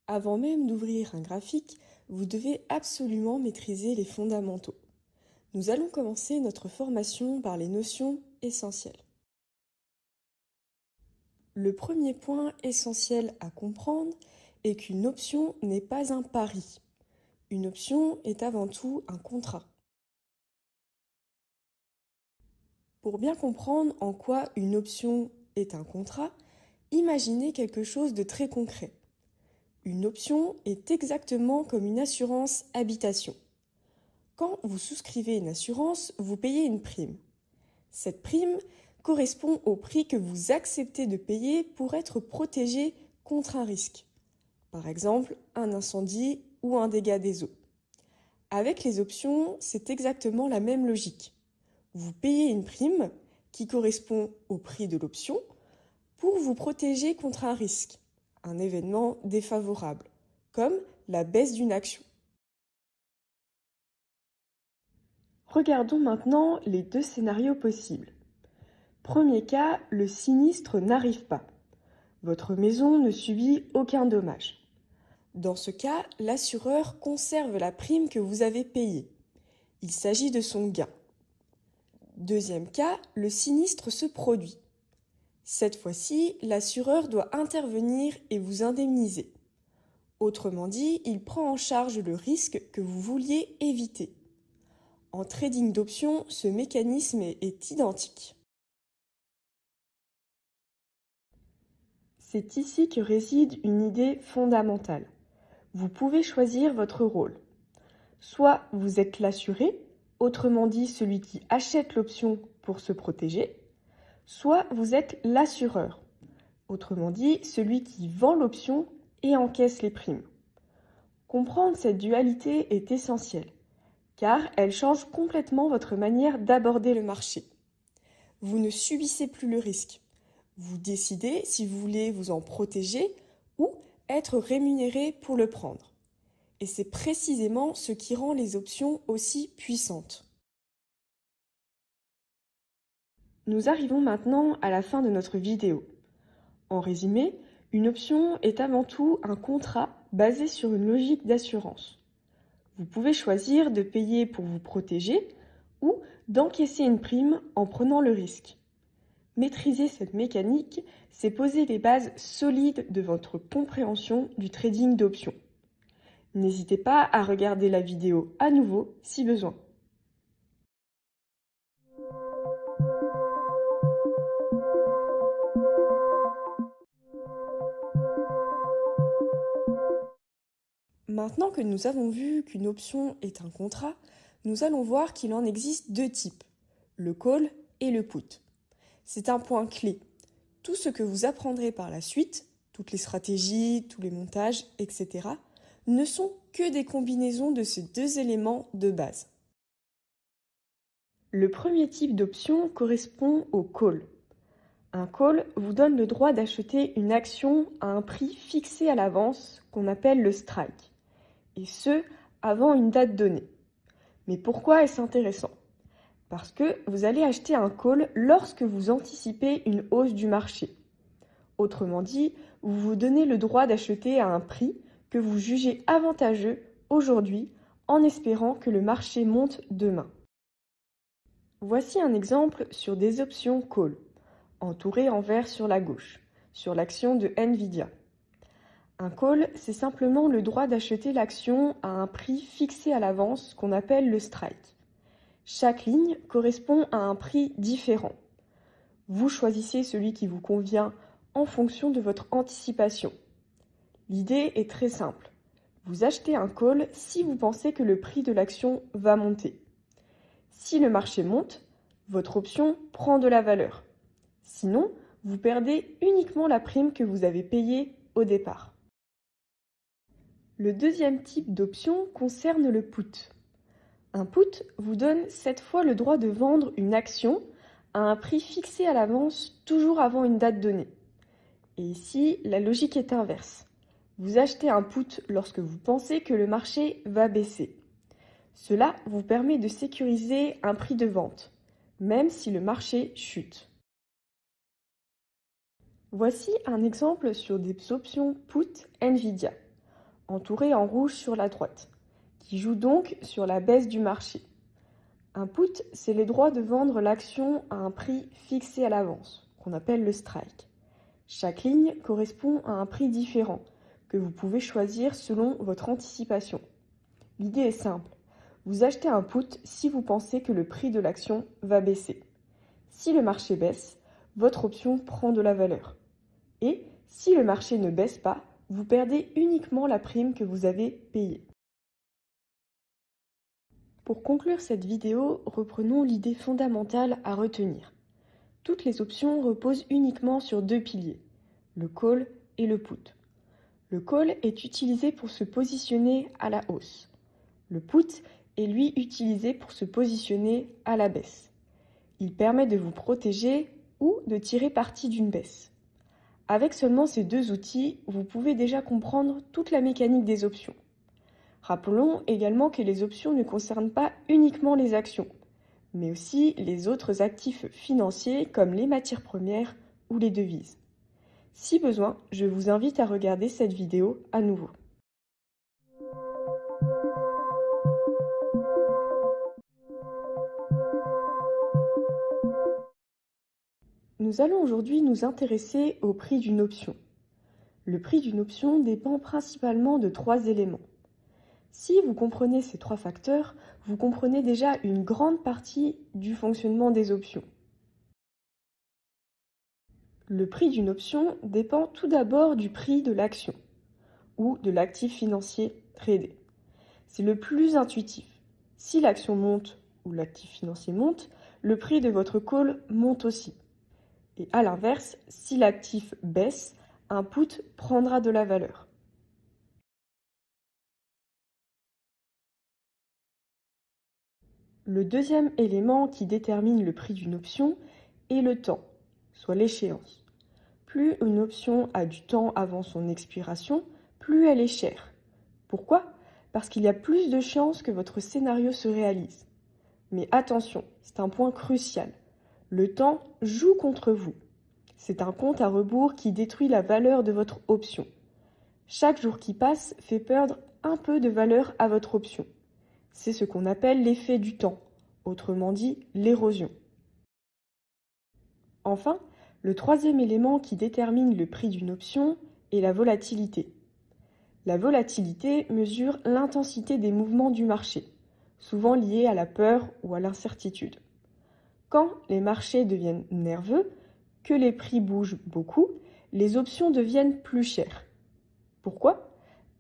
Avant même d'ouvrir un graphique, vous devez absolument maîtriser les fondamentaux. Nous allons commencer notre formation par les notions essentielles. Le premier point essentiel à comprendre est qu'une option n'est pas un pari. Une option est avant tout un contrat. Pour bien comprendre en quoi une option est un contrat, imaginez quelque chose de très concret. Une option est exactement comme une assurance habitation. Quand vous souscrivez une assurance, vous payez une prime. Cette prime correspond au prix que vous acceptez de payer pour être protégé contre un risque. Par exemple, un incendie ou un dégât des eaux. Avec les options, c'est exactement la même logique. Vous payez une prime qui correspond au prix de l'option pour vous protéger contre un risque, un événement défavorable, comme la baisse d'une action. Regardons maintenant les deux scénarios possibles. Premier cas, le sinistre n'arrive pas. Votre maison ne subit aucun dommage. Dans ce cas, l'assureur conserve la prime que vous avez payée. Il s'agit de son gain. Deuxième cas, le sinistre se produit. Cette fois-ci, l'assureur doit intervenir et vous indemniser. Autrement dit, il prend en charge le risque que vous vouliez éviter. En trading d'options, ce mécanisme est identique. C'est ici que réside une idée fondamentale. Vous pouvez choisir votre rôle. Soit vous êtes l'assuré, autrement dit celui qui achète l'option pour se protéger, soit vous êtes l'assureur, autrement dit celui qui vend l'option et encaisse les primes. Comprendre cette dualité est essentiel, car elle change complètement votre manière d'aborder le marché. Vous ne subissez plus le risque. Vous décidez si vous voulez vous en protéger ou être rémunéré pour le prendre. Et c'est précisément ce qui rend les options aussi puissantes. Nous arrivons maintenant à la fin de notre vidéo. En résumé, une option est avant tout un contrat basé sur une logique d'assurance. Vous pouvez choisir de payer pour vous protéger ou d'encaisser une prime en prenant le risque. Maîtriser cette mécanique, c'est poser les bases solides de votre compréhension du trading d'options. N'hésitez pas à regarder la vidéo à nouveau si besoin. Maintenant que nous avons vu qu'une option est un contrat, nous allons voir qu'il en existe deux types, le call et le put. C'est un point clé. Tout ce que vous apprendrez par la suite, toutes les stratégies, tous les montages, etc., ne sont que des combinaisons de ces deux éléments de base. Le premier type d'option correspond au call. Un call vous donne le droit d'acheter une action à un prix fixé à l'avance qu'on appelle le strike, et ce, avant une date donnée. Mais pourquoi est-ce intéressant ? Parce que vous allez acheter un call lorsque vous anticipez une hausse du marché. Autrement dit, vous vous donnez le droit d'acheter à un prix que vous jugez avantageux aujourd'hui en espérant que le marché monte demain. Voici un exemple sur des options call, entourées en vert sur la gauche, sur l'action de Nvidia. Un call, c'est simplement le droit d'acheter l'action à un prix fixé à l'avance qu'on appelle le strike. Chaque ligne correspond à un prix différent. Vous choisissez celui qui vous convient en fonction de votre anticipation. L'idée est très simple. Vous achetez un call si vous pensez que le prix de l'action va monter. Si le marché monte, votre option prend de la valeur. Sinon, vous perdez uniquement la prime que vous avez payée au départ. Le deuxième type d'option concerne le put. Un put vous donne cette fois le droit de vendre une action à un prix fixé à l'avance, toujours avant une date donnée. Et ici, la logique est inverse. Vous achetez un put lorsque vous pensez que le marché va baisser. Cela vous permet de sécuriser un prix de vente, même si le marché chute. Voici un exemple sur des options Put Nvidia, entourées en rouge sur la droite, qui jouent donc sur la baisse du marché. Un put, c'est les droits de vendre l'action à un prix fixé à l'avance, qu'on appelle le strike. Chaque ligne correspond à un prix différent, que vous pouvez choisir selon votre anticipation. L'idée est simple. Vous achetez un put si vous pensez que le prix de l'action va baisser. Si le marché baisse, votre option prend de la valeur. Et si le marché ne baisse pas, vous perdez uniquement la prime que vous avez payée. Pour conclure cette vidéo, reprenons l'idée fondamentale à retenir. Toutes les options reposent uniquement sur deux piliers, le call et le put. Le call est utilisé pour se positionner à la hausse. Le put est lui utilisé pour se positionner à la baisse. Il permet de vous protéger ou de tirer parti d'une baisse. Avec seulement ces deux outils, vous pouvez déjà comprendre toute la mécanique des options. Rappelons également que les options ne concernent pas uniquement les actions, mais aussi les autres actifs financiers comme les matières premières ou les devises. Si besoin, je vous invite à regarder cette vidéo à nouveau. Nous allons aujourd'hui nous intéresser au prix d'une option. Le prix d'une option dépend principalement de trois éléments. Si vous comprenez ces trois facteurs, vous comprenez déjà une grande partie du fonctionnement des options. Le prix d'une option dépend tout d'abord du prix de l'action ou de l'actif financier tradé. C'est le plus intuitif. Si l'action monte ou l'actif financier monte, le prix de votre call monte aussi. Et à l'inverse, si l'actif baisse, un put prendra de la valeur. Le deuxième élément qui détermine le prix d'une option est le temps, soit l'échéance. Plus une option a du temps avant son expiration, plus elle est chère. Pourquoi ? Parce qu'il y a plus de chances que votre scénario se réalise. Mais attention, c'est un point crucial. Le temps joue contre vous. C'est un compte à rebours qui détruit la valeur de votre option. Chaque jour qui passe fait perdre un peu de valeur à votre option. C'est ce qu'on appelle l'effet du temps, autrement dit l'érosion. Enfin, le troisième élément qui détermine le prix d'une option est la volatilité. La volatilité mesure l'intensité des mouvements du marché, souvent liés à la peur ou à l'incertitude. Quand les marchés deviennent nerveux, que les prix bougent beaucoup, les options deviennent plus chères. Pourquoi ?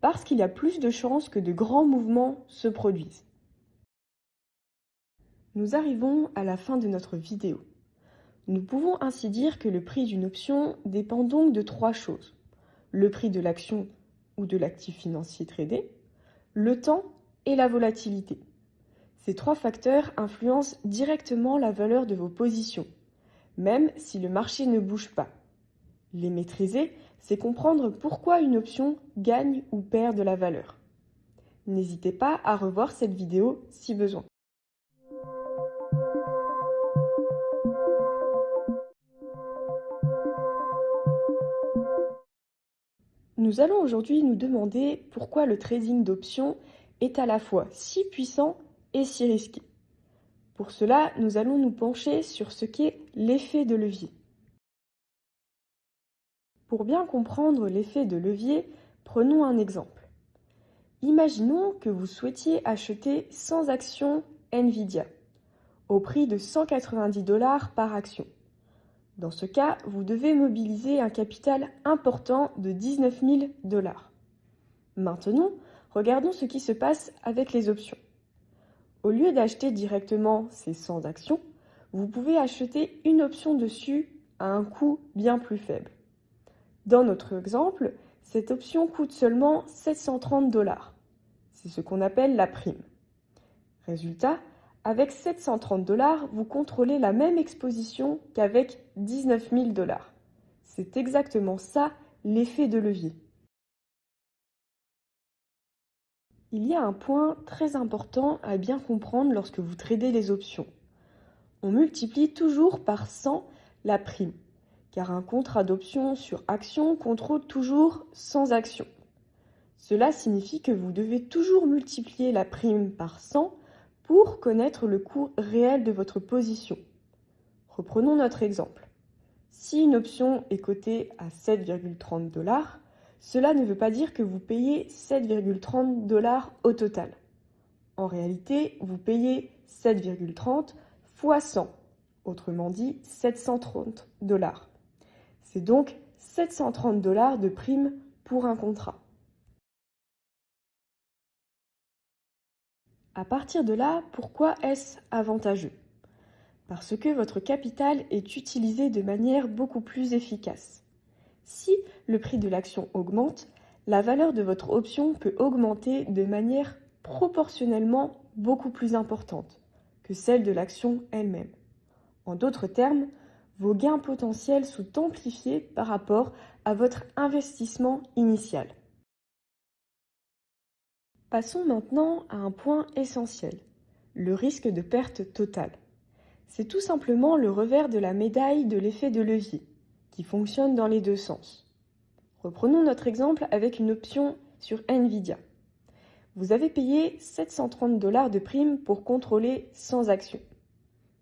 Parce qu'il y a plus de chances que de grands mouvements se produisent. Nous arrivons à la fin de notre vidéo. Nous pouvons ainsi dire que le prix d'une option dépend donc de trois choses. Le prix de l'action ou de l'actif financier tradé, le temps et la volatilité. Ces trois facteurs influencent directement la valeur de vos positions, même si le marché ne bouge pas. Les maîtriser, c'est comprendre pourquoi une option gagne ou perd de la valeur. N'hésitez pas à revoir cette vidéo si besoin. Nous allons aujourd'hui nous demander pourquoi le trading d'options est à la fois si puissant et si risqué. Pour cela, nous allons nous pencher sur ce qu'est l'effet de levier. Pour bien comprendre l'effet de levier, prenons un exemple. Imaginons que vous souhaitiez acheter 100 actions Nvidia au prix de 190 $ par action. Dans ce cas, vous devez mobiliser un capital important de 19 000 $. Maintenant, regardons ce qui se passe avec les options. Au lieu d'acheter directement ces 100 actions, vous pouvez acheter une option dessus à un coût bien plus faible. Dans notre exemple, cette option coûte seulement 730 $. C'est ce qu'on appelle la prime. Résultat, avec 730 $, vous contrôlez la même exposition qu'avec 19 000 $. C'est exactement ça l'effet de levier. Il y a un point très important à bien comprendre lorsque vous tradez les options. On multiplie toujours par 100 la prime, car un contrat d'option sur action contrôle toujours sans action. Cela signifie que vous devez toujours multiplier la prime par 100 pour connaître le coût réel de votre position. Reprenons notre exemple. Si une option est cotée à 7,30 $, cela ne veut pas dire que vous payez 7,30 $ au total. En réalité, vous payez 7,30 fois 100, autrement dit 730 $. C'est donc 730 $ de prime pour un contrat. À partir de là, pourquoi est-ce avantageux? Parce que votre capital est utilisé de manière beaucoup plus efficace. Si le prix de l'action augmente, la valeur de votre option peut augmenter de manière proportionnellement beaucoup plus importante que celle de l'action elle-même. En d'autres termes, vos gains potentiels sont amplifiés par rapport à votre investissement initial. Passons maintenant à un point essentiel, le risque de perte totale. C'est tout simplement le revers de la médaille de l'effet de levier, qui fonctionne dans les deux sens. Reprenons notre exemple avec une option sur Nvidia. Vous avez payé 730 $ de prime pour contrôler sans action.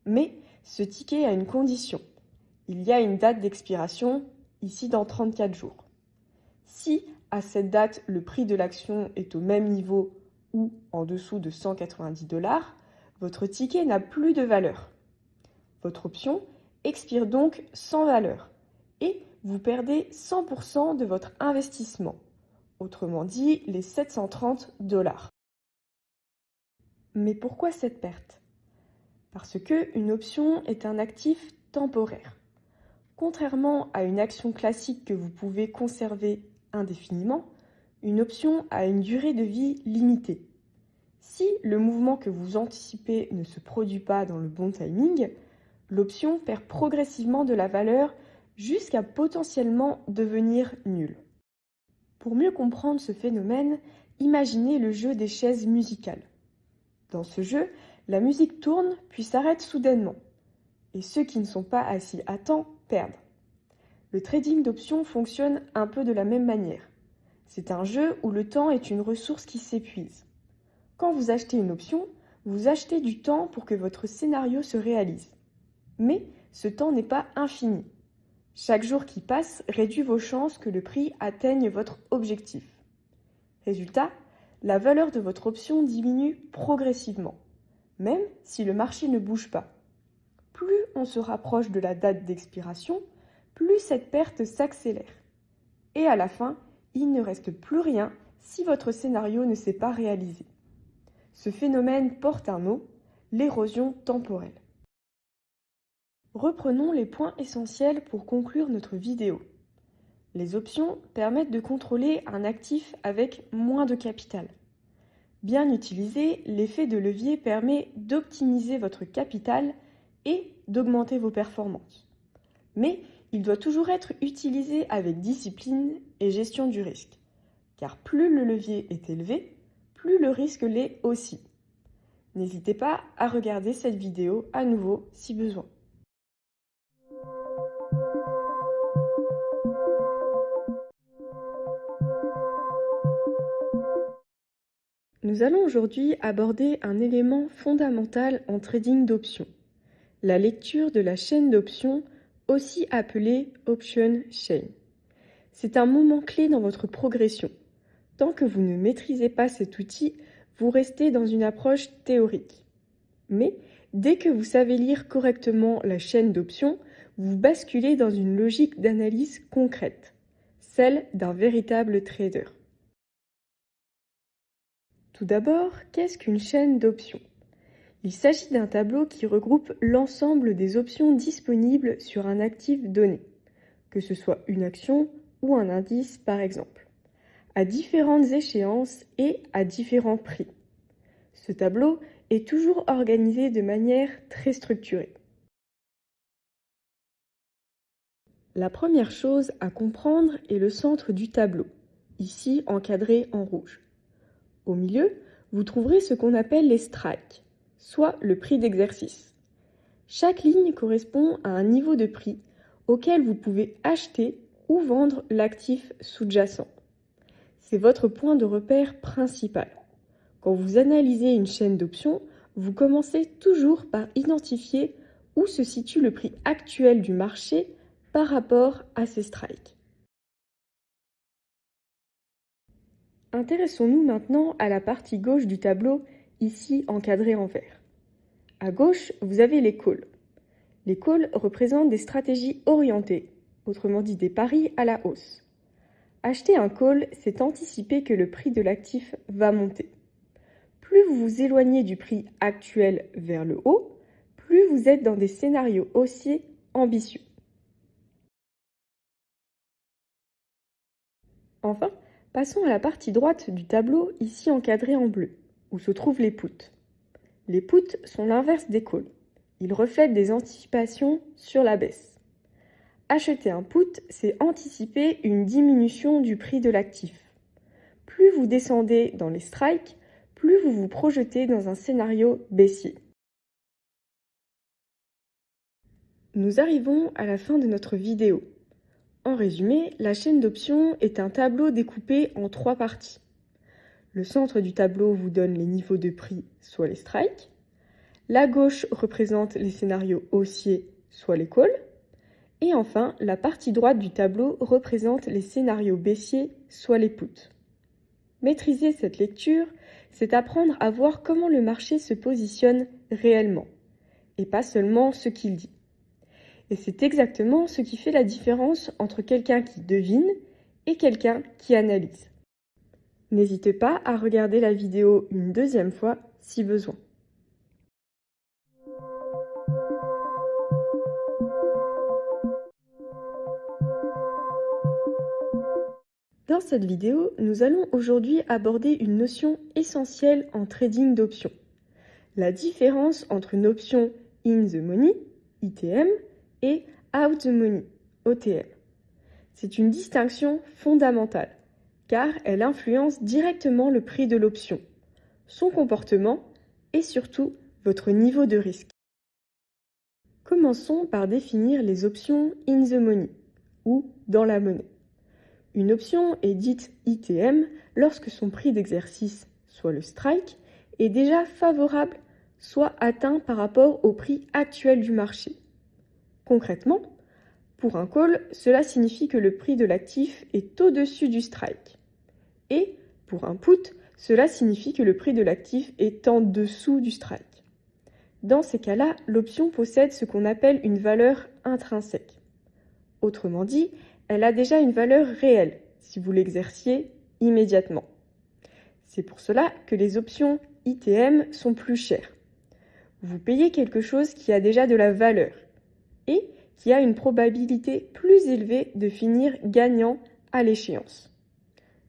Mais ce ticket a une condition. Il y a une date d'expiration, ici dans 34 jours. Si à cette date le prix de l'action est au même niveau ou en dessous de 190 $, votre ticket n'a plus de valeur. Votre option expire donc sans valeur et vous perdez 100% de votre investissement, autrement dit les 730 $. Mais pourquoi cette perte? Parce qu'une option est un actif temporaire. Contrairement à une action classique que vous pouvez conserver indéfiniment, une option a une durée de vie limitée. Si le mouvement que vous anticipez ne se produit pas dans le bon timing, l'option perd progressivement de la valeur jusqu'à potentiellement devenir nulle. Pour mieux comprendre ce phénomène, imaginez le jeu des chaises musicales. Dans ce jeu, la musique tourne puis s'arrête soudainement, et ceux qui ne sont pas assis à temps perdent. Le trading d'options fonctionne un peu de la même manière. C'est un jeu où le temps est une ressource qui s'épuise. Quand vous achetez une option, vous achetez du temps pour que votre scénario se réalise. Mais ce temps n'est pas infini. Chaque jour qui passe réduit vos chances que le prix atteigne votre objectif. Résultat, la valeur de votre option diminue progressivement, même si le marché ne bouge pas. Plus on se rapproche de la date d'expiration, plus cette perte s'accélère. Et à la fin, il ne reste plus rien si votre scénario ne s'est pas réalisé. Ce phénomène porte un nom, l'érosion temporelle. Reprenons les points essentiels pour conclure notre vidéo. Les options permettent de contrôler un actif avec moins de capital. Bien utilisé, l'effet de levier permet d'optimiser votre capital et d'augmenter vos performances. Mais il doit toujours être utilisé avec discipline et gestion du risque, car plus le levier est élevé, plus le risque l'est aussi. N'hésitez pas à regarder cette vidéo à nouveau si besoin. Nous allons aujourd'hui aborder un élément fondamental en trading d'options, la lecture de la chaîne d'options, aussi appelée Option Chain. C'est un moment clé dans votre progression. Tant que vous ne maîtrisez pas cet outil, vous restez dans une approche théorique. Mais dès que vous savez lire correctement la chaîne d'options, vous basculez dans une logique d'analyse concrète, celle d'un véritable trader. Tout d'abord, qu'est-ce qu'une chaîne d'options? Il s'agit d'un tableau qui regroupe l'ensemble des options disponibles sur un actif donné, que ce soit une action ou un indice par exemple, à différentes échéances et à différents prix. Ce tableau est toujours organisé de manière très structurée. La première chose à comprendre est le centre du tableau, ici encadré en rouge. Au milieu, vous trouverez ce qu'on appelle les strikes, soit le prix d'exercice. Chaque ligne correspond à un niveau de prix auquel vous pouvez acheter ou vendre l'actif sous-jacent. C'est votre point de repère principal. Quand vous analysez une chaîne d'options, vous commencez toujours par identifier où se situe le prix actuel du marché par rapport à ces strikes. Intéressons-nous maintenant à la partie gauche du tableau, ici encadrée en vert. À gauche, vous avez les calls. Les calls représentent des stratégies orientées, autrement dit des paris à la hausse. Acheter un call, c'est anticiper que le prix de l'actif va monter. Plus vous vous éloignez du prix actuel vers le haut, plus vous êtes dans des scénarios haussiers ambitieux. Enfin, passons à la partie droite du tableau, ici encadrée en bleu, où se trouvent les puts. Les puts sont l'inverse des calls. Ils reflètent des anticipations sur la baisse. Acheter un put, c'est anticiper une diminution du prix de l'actif. Plus vous descendez dans les strikes, plus vous vous projetez dans un scénario baissier. Nous arrivons à la fin de notre vidéo. En résumé, la chaîne d'options est un tableau découpé en 3 parties. Le centre du tableau vous donne les niveaux de prix, soit les strikes. La gauche représente les scénarios haussiers, soit les calls. Et enfin, la partie droite du tableau représente les scénarios baissiers, soit les puts. Maîtriser cette lecture, c'est apprendre à voir comment le marché se positionne réellement, et pas seulement ce qu'il dit. Et c'est exactement ce qui fait la différence entre quelqu'un qui devine et quelqu'un qui analyse. N'hésitez pas à regarder la vidéo une deuxième fois si besoin. Dans cette vidéo, nous allons aujourd'hui aborder une notion essentielle en trading d'options. La différence entre une option in the money, ITM, et out the money, OTM. C'est une distinction fondamentale, car elle influence directement le prix de l'option, son comportement et surtout votre niveau de risque. Commençons par définir les options in the money, ou dans la monnaie. Une option est dite ITM lorsque son prix d'exercice, soit le strike, est déjà favorable, soit atteint par rapport au prix actuel du marché. Concrètement, pour un call, cela signifie que le prix de l'actif est au-dessus du strike. Et pour un put, cela signifie que le prix de l'actif est en dessous du strike. Dans ces cas-là, l'option possède ce qu'on appelle une valeur intrinsèque. Autrement dit, elle a déjà une valeur réelle si vous l'exerciez immédiatement. C'est pour cela que les options ITM sont plus chères. Vous payez quelque chose qui a déjà de la valeur et qui a une probabilité plus élevée de finir gagnant à l'échéance.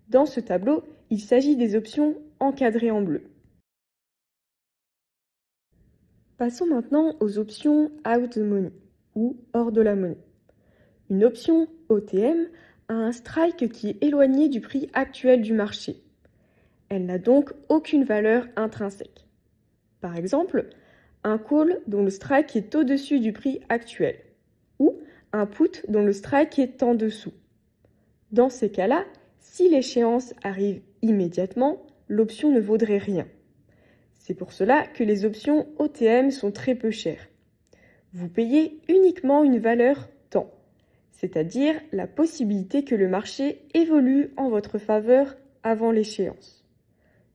Dans ce tableau, il s'agit des options encadrées en bleu. Passons maintenant aux options out the money ou hors de la monnaie. Une option OTM a un strike qui est éloigné du prix actuel du marché. Elle n'a donc aucune valeur intrinsèque. Par exemple, un call dont le strike est au-dessus du prix actuel ou un put dont le strike est en dessous. Dans ces cas-là, si l'échéance arrive immédiatement, l'option ne vaudrait rien. C'est pour cela que les options OTM sont très peu chères. Vous payez uniquement une valeur temps, c'est-à-dire la possibilité que le marché évolue en votre faveur avant l'échéance.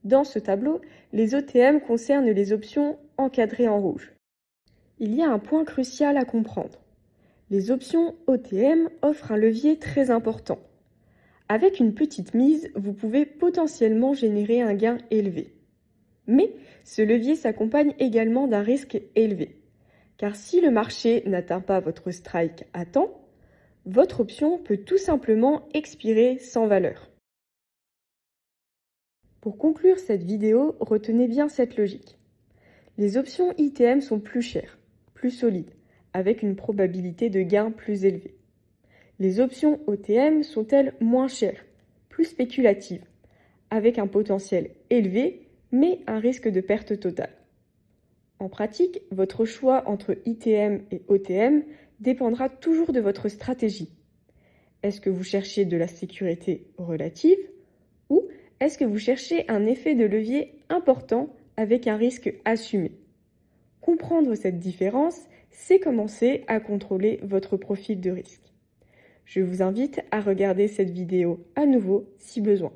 Dans ce tableau, les OTM concernent les options encadrées en rouge. Il y a un point crucial à comprendre. Les options OTM offrent un levier très important. Avec une petite mise, vous pouvez potentiellement générer un gain élevé. Mais ce levier s'accompagne également d'un risque élevé. Car si le marché n'atteint pas votre strike à temps, votre option peut tout simplement expirer sans valeur. Pour conclure cette vidéo, retenez bien cette logique. Les options ITM sont plus chères, plus solides, avec une probabilité de gain plus élevée. Les options OTM sont elles moins chères, plus spéculatives, avec un potentiel élevé, mais un risque de perte totale. En pratique, votre choix entre ITM et OTM dépendra toujours de votre stratégie. Est-ce que vous cherchez de la sécurité relative ou est-ce que vous cherchez un effet de levier important avec un risque assumé? Comprendre cette différence, c'est commencer à contrôler votre profil de risque. Je vous invite à regarder cette vidéo à nouveau si besoin.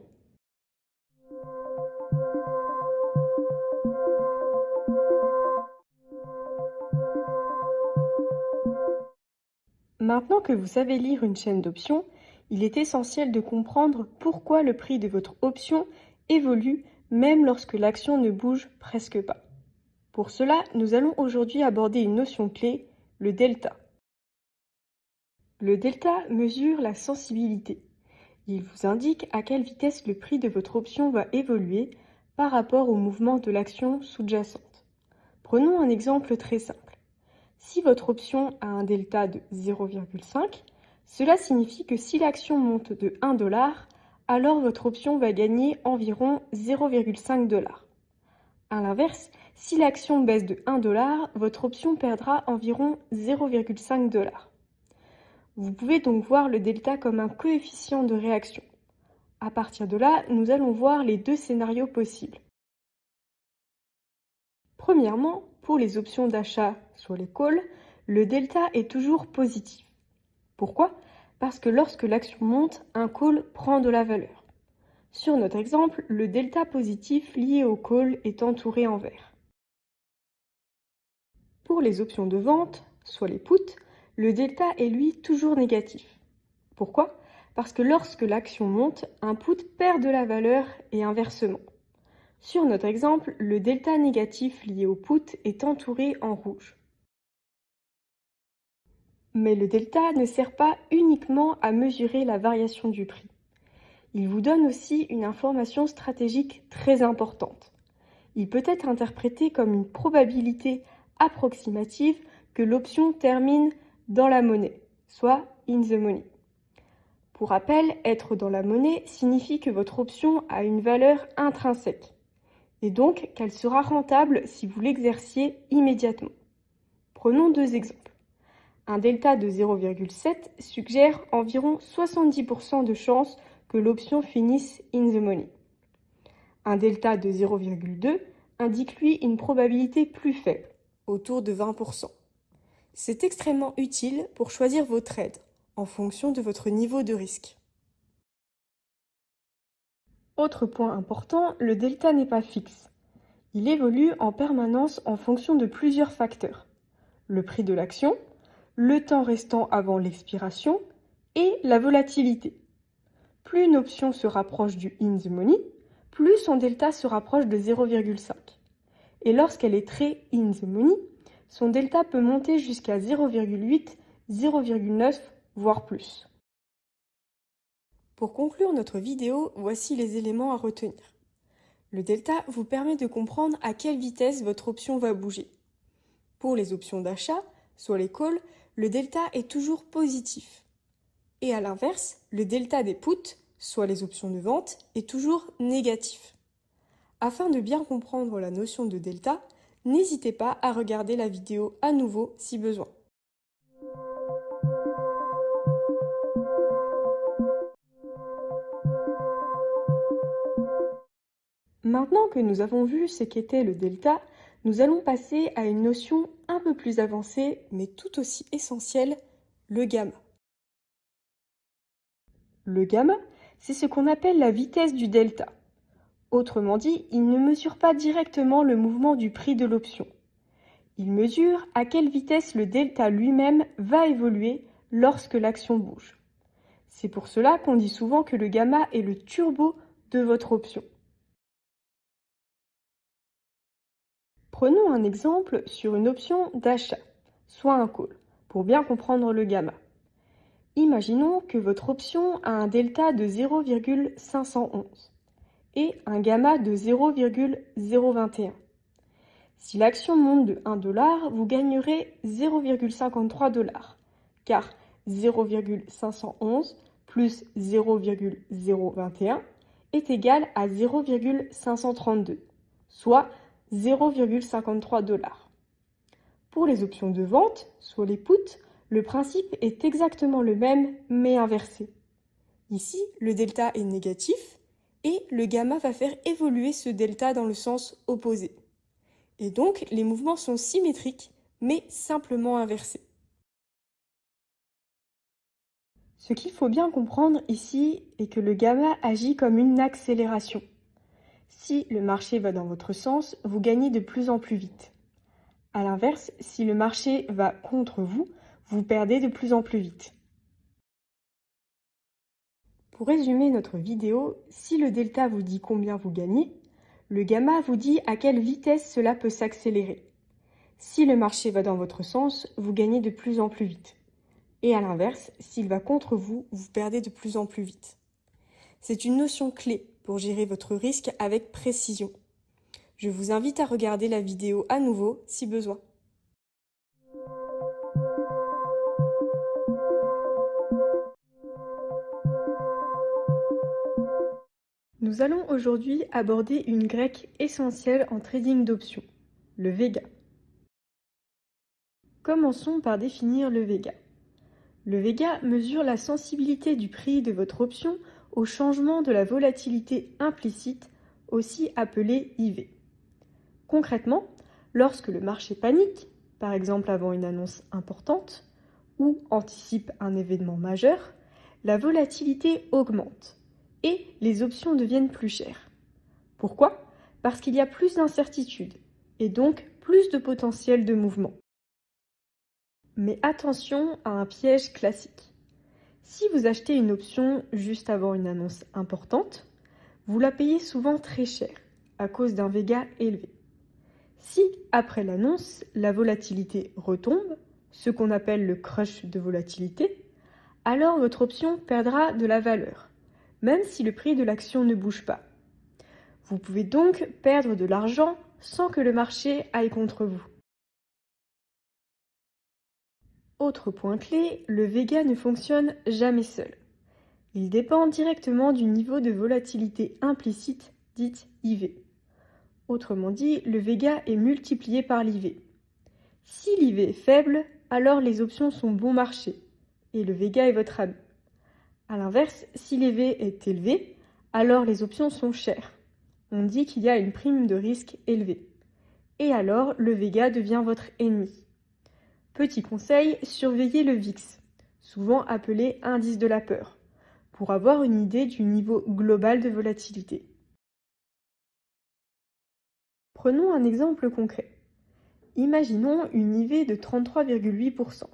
Maintenant que vous savez lire une chaîne d'options, il est essentiel de comprendre pourquoi le prix de votre option évolue même lorsque l'action ne bouge presque pas. Pour cela, nous allons aujourd'hui aborder une notion clé, le delta. Le delta mesure la sensibilité. Il vous indique à quelle vitesse le prix de votre option va évoluer par rapport au mouvement de l'action sous-jacente. Prenons un exemple très simple. Si votre option a un delta de 0,5, cela signifie que si l'action monte de 1 $, alors votre option va gagner environ 0,5 $. À l'inverse, si l'action baisse de 1 $, votre option perdra environ 0,5 $. Vous pouvez donc voir le delta comme un coefficient de réaction. À partir de là, nous allons voir les deux scénarios possibles. Premièrement, pour les options d'achat, soit les calls, le delta est toujours positif. Pourquoi? Parce que lorsque l'action monte, un call prend de la valeur. Sur notre exemple, le delta positif lié au call est entouré en vert. Pour les options de vente, soit les puts, le delta est lui toujours négatif. Pourquoi? Parce que lorsque l'action monte, un put perd de la valeur et inversement. Sur notre exemple, le delta négatif lié au put est entouré en rouge. Mais le delta ne sert pas uniquement à mesurer la variation du prix. Il vous donne aussi une information stratégique très importante. Il peut être interprété comme une probabilité approximative que l'option termine dans la monnaie, soit in the money. Pour rappel, être dans la monnaie signifie que votre option a une valeur intrinsèque et donc qu'elle sera rentable si vous l'exerciez immédiatement. Prenons deux exemples. Un delta de 0,7 suggère environ 70% de chances que l'option finisse in the money. Un delta de 0,2 indique lui une probabilité plus faible, autour de 20%. C'est extrêmement utile pour choisir vos trades, en fonction de votre niveau de risque. Autre point important, le delta n'est pas fixe. Il évolue en permanence en fonction de plusieurs facteurs. Le prix de l'action, le temps restant avant l'expiration et la volatilité. Plus une option se rapproche du in the money, plus son delta se rapproche de 0,5. Et lorsqu'elle est très in the money, son delta peut monter jusqu'à 0,8, 0,9, voire plus. Pour conclure notre vidéo, voici les éléments à retenir. Le delta vous permet de comprendre à quelle vitesse votre option va bouger. Pour les options d'achat, soit les calls, le delta est toujours positif. Et à l'inverse, le delta des puts, soit les options de vente, est toujours négatif. Afin de bien comprendre la notion de delta, n'hésitez pas à regarder la vidéo à nouveau si besoin. Maintenant que nous avons vu ce qu'était le delta, nous allons passer à une notion un peu plus avancée, mais tout aussi essentielle, le gamma. Le gamma, c'est ce qu'on appelle la vitesse du delta. Autrement dit, il ne mesure pas directement le mouvement du prix de l'option. Il mesure à quelle vitesse le delta lui-même va évoluer lorsque l'action bouge. C'est pour cela qu'on dit souvent que le gamma est le turbo de votre option. Prenons un exemple sur une option d'achat, soit un call, pour bien comprendre le gamma. Imaginons que votre option a un delta de 0,511 et un gamma de 0,021. Si l'action monte de 1 $, vous gagnerez 0,53 $, car 0,511 plus 0,021 est égal à 0,532, soit 0,53 $. Pour les options de vente, soit les puts, Le principe est exactement le même, mais inversé. Ici, le delta est négatif et le gamma va faire évoluer ce delta dans le sens opposé. Et donc, les mouvements sont symétriques, mais simplement inversés. Ce qu'il faut bien comprendre ici est que le gamma agit comme une accélération. Si le marché va dans votre sens, vous gagnez de plus en plus vite. A l'inverse, si le marché va contre vous, vous perdez de plus en plus vite. Pour résumer notre vidéo, si le delta vous dit combien vous gagnez, le gamma vous dit à quelle vitesse cela peut s'accélérer. Si le marché va dans votre sens, vous gagnez de plus en plus vite. Et à l'inverse, s'il va contre vous, vous perdez de plus en plus vite. C'est une notion clé pour gérer votre risque avec précision. Je vous invite à regarder la vidéo à nouveau si besoin. Nous allons aujourd'hui aborder une grecque essentielle en trading d'options, le Vega. Commençons par définir le Vega. Le Vega mesure la sensibilité du prix de votre option au changement de la volatilité implicite, aussi appelée IV. Concrètement, lorsque le marché panique, par exemple avant une annonce importante, ou anticipe un événement majeur, la volatilité augmente et les options deviennent plus chères. Pourquoi? Parce qu'il y a plus d'incertitudes et donc plus de potentiel de mouvement. Mais attention à un piège classique. Si vous achetez une option juste avant une annonce importante, vous la payez souvent très cher à cause d'un Vega élevé. Si, après l'annonce, la volatilité retombe, ce qu'on appelle le crush de volatilité, alors votre option perdra de la valeur, même si le prix de l'action ne bouge pas. Vous pouvez donc perdre de l'argent sans que le marché aille contre vous. Autre point clé, le Vega ne fonctionne jamais seul. Il dépend directement du niveau de volatilité implicite, dite IV. Autrement dit, le Vega est multiplié par l'IV. Si l'IV est faible, alors les options sont bon marché et le Vega est votre ami. A l'inverse, si l'IV est élevé, alors les options sont chères. On dit qu'il y a une prime de risque élevée. Et alors, le Vega devient votre ennemi. Petit conseil, surveillez le VIX, souvent appelé indice de la peur, pour avoir une idée du niveau global de volatilité. Prenons un exemple concret. Imaginons une IV de 33,8%.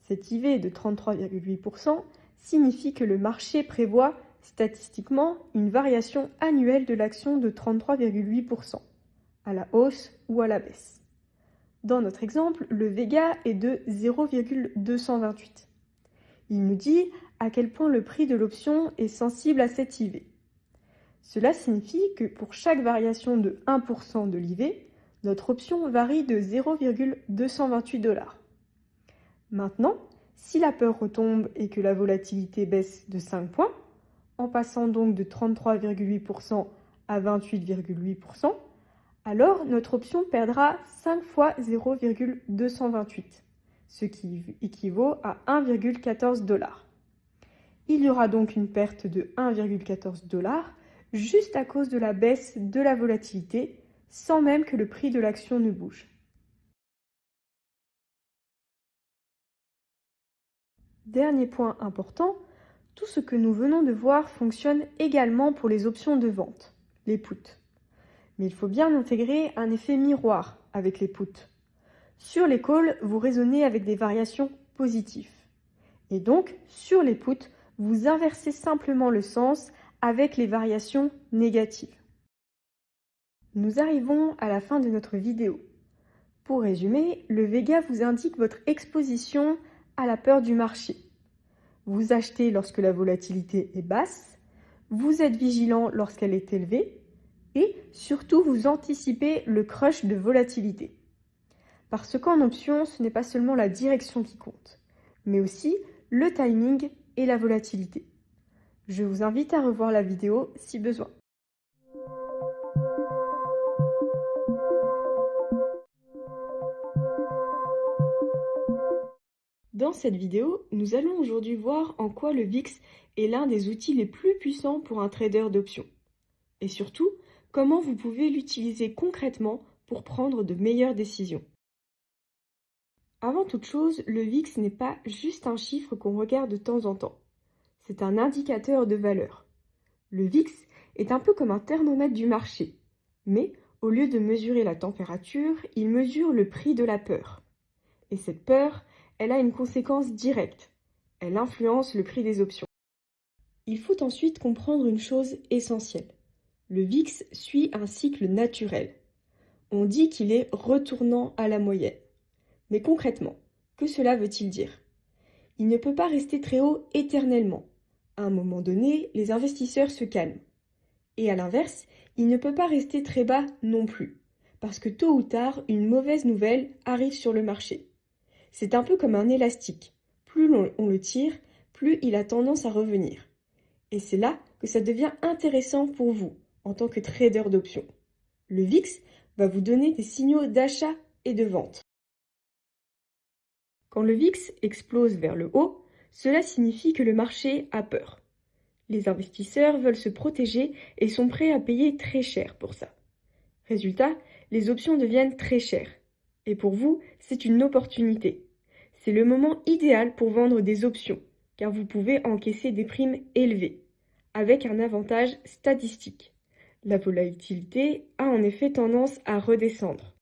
Cette IV de 33,8% signifie que le marché prévoit statistiquement une variation annuelle de l'action de 33,8%, à la hausse ou à la baisse. Dans notre exemple, le Vega est de 0,228. Il nous dit à quel point le prix de l'option est sensible à cette IV. Cela signifie que pour chaque variation de 1% de l'IV, notre option varie de 0,228 $. Maintenant, si la peur retombe et que la volatilité baisse de 5 points, en passant donc de 33,8% à 28,8%, alors notre option perdra 5 fois 0,228, ce qui équivaut à 1,14 $. Il y aura donc une perte de 1,14 $ juste à cause de la baisse de la volatilité, sans même que le prix de l'action ne bouge. Dernier point important, tout ce que nous venons de voir fonctionne également pour les options de vente, les puts. Mais il faut bien intégrer un effet miroir avec les puts. Sur les calls, vous raisonnez avec des variations positives. Et donc, sur les puts, vous inversez simplement le sens avec les variations négatives. Nous arrivons à la fin de notre vidéo. Pour résumer, le Vega vous indique votre exposition à la peur du marché. Vous achetez lorsque la volatilité est basse, vous êtes vigilant lorsqu'elle est élevée, et surtout vous anticipez le crush de volatilité. Parce qu'en option, ce n'est pas seulement la direction qui compte, mais aussi le timing et la volatilité. Je vous invite à revoir la vidéo si besoin. Dans cette vidéo, nous allons aujourd'hui voir en quoi le VIX est l'un des outils les plus puissants pour un trader d'options. Et surtout, comment vous pouvez l'utiliser concrètement pour prendre de meilleures décisions. Avant toute chose, le VIX n'est pas juste un chiffre qu'on regarde de temps en temps. C'est un indicateur de valeur. Le VIX est un peu comme un thermomètre du marché, mais au lieu de mesurer la température, il mesure le prix de la peur. Et cette peur, elle a une conséquence directe. Elle influence le prix des options. Il faut ensuite comprendre une chose essentielle. Le VIX suit un cycle naturel. On dit qu'il est retournant à la moyenne. Mais concrètement, que cela veut-il dire? Il ne peut pas rester très haut éternellement. À un moment donné, les investisseurs se calment. Et à l'inverse, il ne peut pas rester très bas non plus, parce que tôt ou tard, une mauvaise nouvelle arrive sur le marché. C'est un peu comme un élastique. Plus on le tire, plus il a tendance à revenir. Et c'est là que ça devient intéressant pour vous, en tant que trader d'options. Le VIX va vous donner des signaux d'achat et de vente. Quand le VIX explose vers le haut, cela signifie que le marché a peur. Les investisseurs veulent se protéger et sont prêts à payer très cher pour ça. Résultat, les options deviennent très chères. Et pour vous, c'est une opportunité. C'est le moment idéal pour vendre des options, car vous pouvez encaisser des primes élevées, avec un avantage statistique. La volatilité a en effet tendance à redescendre.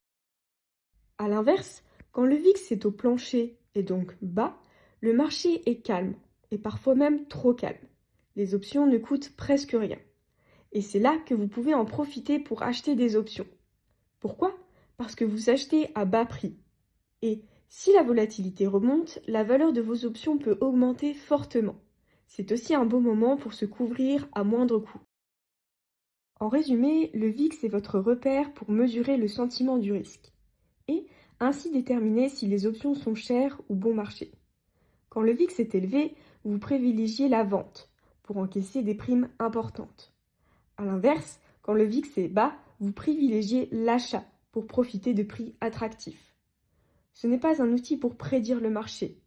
A l'inverse, quand le VIX est au plancher et donc bas, le marché est calme, et parfois même trop calme. Les options ne coûtent presque rien. Et c'est là que vous pouvez en profiter pour acheter des options. Pourquoi? Parce que vous achetez à bas prix. Et si la volatilité remonte, la valeur de vos options peut augmenter fortement. C'est aussi un bon moment pour se couvrir à moindre coût. En résumé, le VIX est votre repère pour mesurer le sentiment du risque et ainsi déterminer si les options sont chères ou bon marché. Quand le VIX est élevé, vous privilégiez la vente pour encaisser des primes importantes. A l'inverse, quand le VIX est bas, vous privilégiez l'achat pour profiter de prix attractifs. Ce n'est pas un outil pour prédire le marché.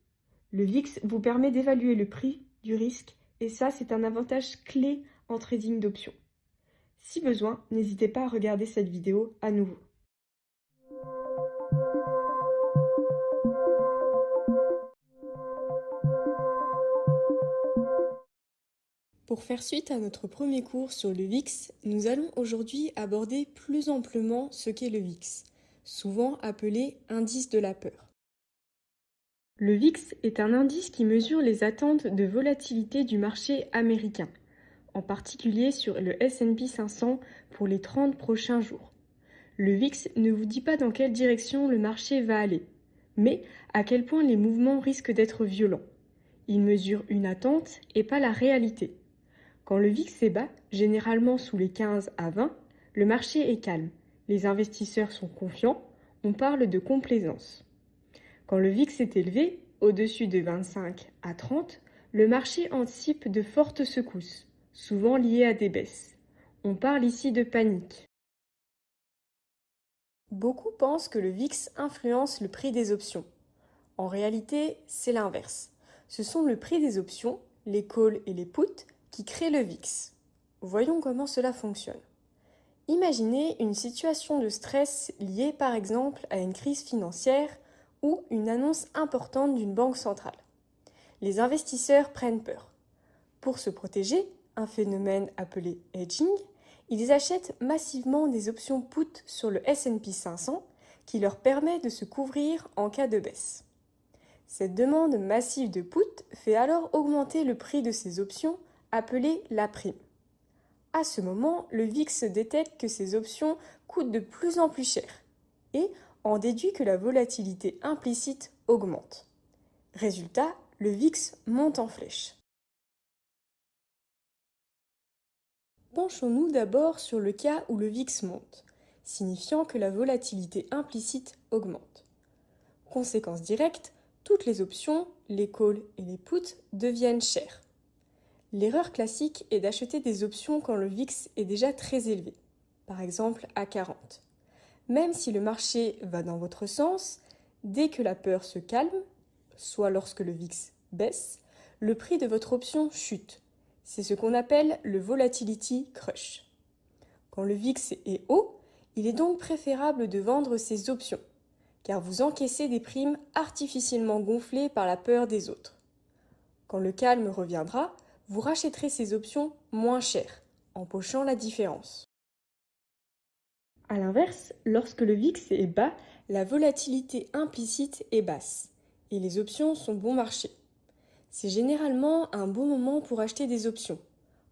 Le VIX vous permet d'évaluer le prix du risque et ça, c'est un avantage clé en trading d'options. Si besoin, n'hésitez pas à regarder cette vidéo à nouveau. Pour faire suite à notre premier cours sur le VIX, nous allons aujourd'hui aborder plus amplement ce qu'est le VIX, souvent appelé indice de la peur. Le VIX est un indice qui mesure les attentes de volatilité du marché américain, en particulier sur le S&P 500 pour les 30 prochains jours. Le VIX ne vous dit pas dans quelle direction le marché va aller, mais à quel point les mouvements risquent d'être violents. Il mesure une attente et pas la réalité. Quand le VIX est bas, généralement sous les 15 à 20, le marché est calme, les investisseurs sont confiants, on parle de complaisance. Quand le VIX est élevé, au-dessus de 25 à 30, le marché anticipe de fortes secousses, souvent liées à des baisses. On parle ici de panique. Beaucoup pensent que le VIX influence le prix des options. En réalité, c'est l'inverse. Ce sont le prix des options, les calls et les puts, qui créent le VIX. Voyons comment cela fonctionne. Imaginez une situation de stress liée par exemple à une crise financière ou une annonce importante d'une banque centrale. Les investisseurs prennent peur. Pour se protéger, un phénomène appelé hedging, ils achètent massivement des options put sur le S&P 500 qui leur permet de se couvrir en cas de baisse. Cette demande massive de put fait alors augmenter le prix de ces options appelées la prime. À ce moment, le VIX détecte que ces options coûtent de plus en plus cher et en déduit que la volatilité implicite augmente. Résultat, le VIX monte en flèche. Penchons-nous d'abord sur le cas où le VIX monte, signifiant que la volatilité implicite augmente. Conséquence directe, toutes les options, les calls et les puts deviennent chères. L'erreur classique est d'acheter des options quand le VIX est déjà très élevé, par exemple à 40. Même si le marché va dans votre sens, dès que la peur se calme, soit lorsque le VIX baisse, le prix de votre option chute. C'est ce qu'on appelle le volatility crush. Quand le VIX est haut, il est donc préférable de vendre ces options, car vous encaissez des primes artificiellement gonflées par la peur des autres. Quand le calme reviendra, vous rachèterez ces options moins chères, empochant la différence. A l'inverse, lorsque le VIX est bas, La volatilité implicite est basse, et les options sont bon marché. C'est généralement un bon moment pour acheter des options,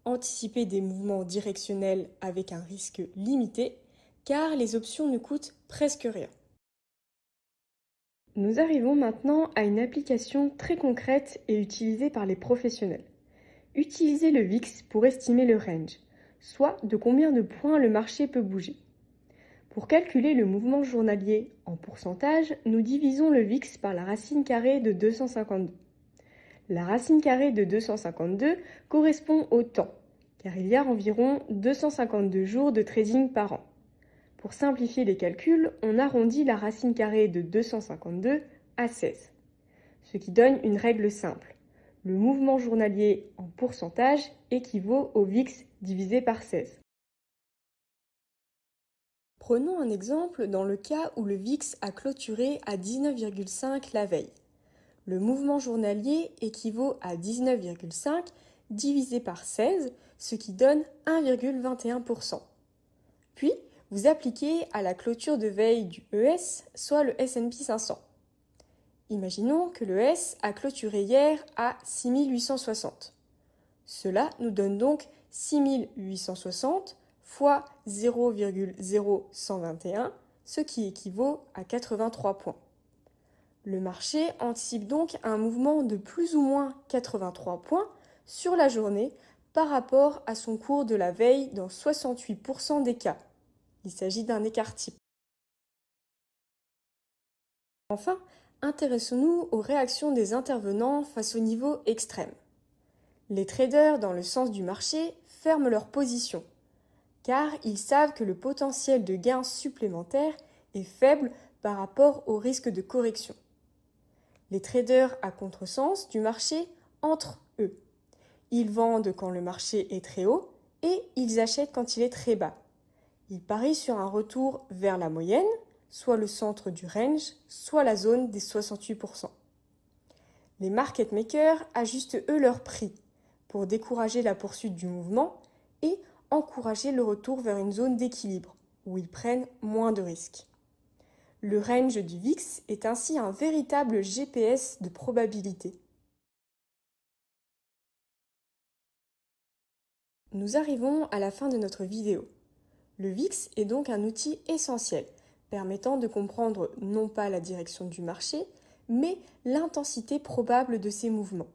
anticiper des mouvements directionnels avec un risque limité, car les options ne coûtent presque rien. nous arrivons maintenant à une application très concrète et utilisée par les professionnels. Utilisez le VIX pour estimer le range, soit de combien de points le marché peut bouger. Pour calculer le mouvement journalier en pourcentage, nous divisons le VIX par la racine carrée de 252. La racine carrée de 252 correspond au temps, car il y a environ 252 jours de trading par an. Pour simplifier les calculs, on arrondit la racine carrée de 252 à 16, ce qui donne une règle simple. Le mouvement journalier en pourcentage équivaut au VIX divisé par 16. Prenons un exemple dans le cas où le VIX a clôturé à 19,5 la veille. Le mouvement journalier équivaut à 19,5 divisé par 16, ce qui donne 1,21%. Puis, vous appliquez à la clôture de veille du ES, soit le S&P 500. Imaginons que le S a clôturé hier à 6860. Cela nous donne donc 6860 fois 0,0121, ce qui équivaut à 83 points. Le marché anticipe donc un mouvement de plus ou moins 83 points sur la journée par rapport à son cours de la veille dans 68% des cas. Il s'agit d'un écart type. Enfin, intéressons-nous aux réactions des intervenants face au niveau extrême. Les traders dans le sens du marché ferment leur position, car ils savent que le potentiel de gain supplémentaire est faible par rapport au risque de correction. Les traders à contresens du marché entrent eux. Ils vendent quand le marché est très haut et ils achètent quand il est très bas. Ils parient sur un retour vers la moyenne, soit le centre du range, soit la zone des 68%. Les market makers ajustent eux leur prix pour décourager la poursuite du mouvement et encourager le retour vers une zone d'équilibre où ils prennent moins de risques. Le range du VIX est ainsi un véritable GPS de probabilité. Nous arrivons à la fin de notre vidéo. Le VIX est donc un outil essentiel, permettant de comprendre non pas la direction du marché, mais l'intensité probable de ses mouvements.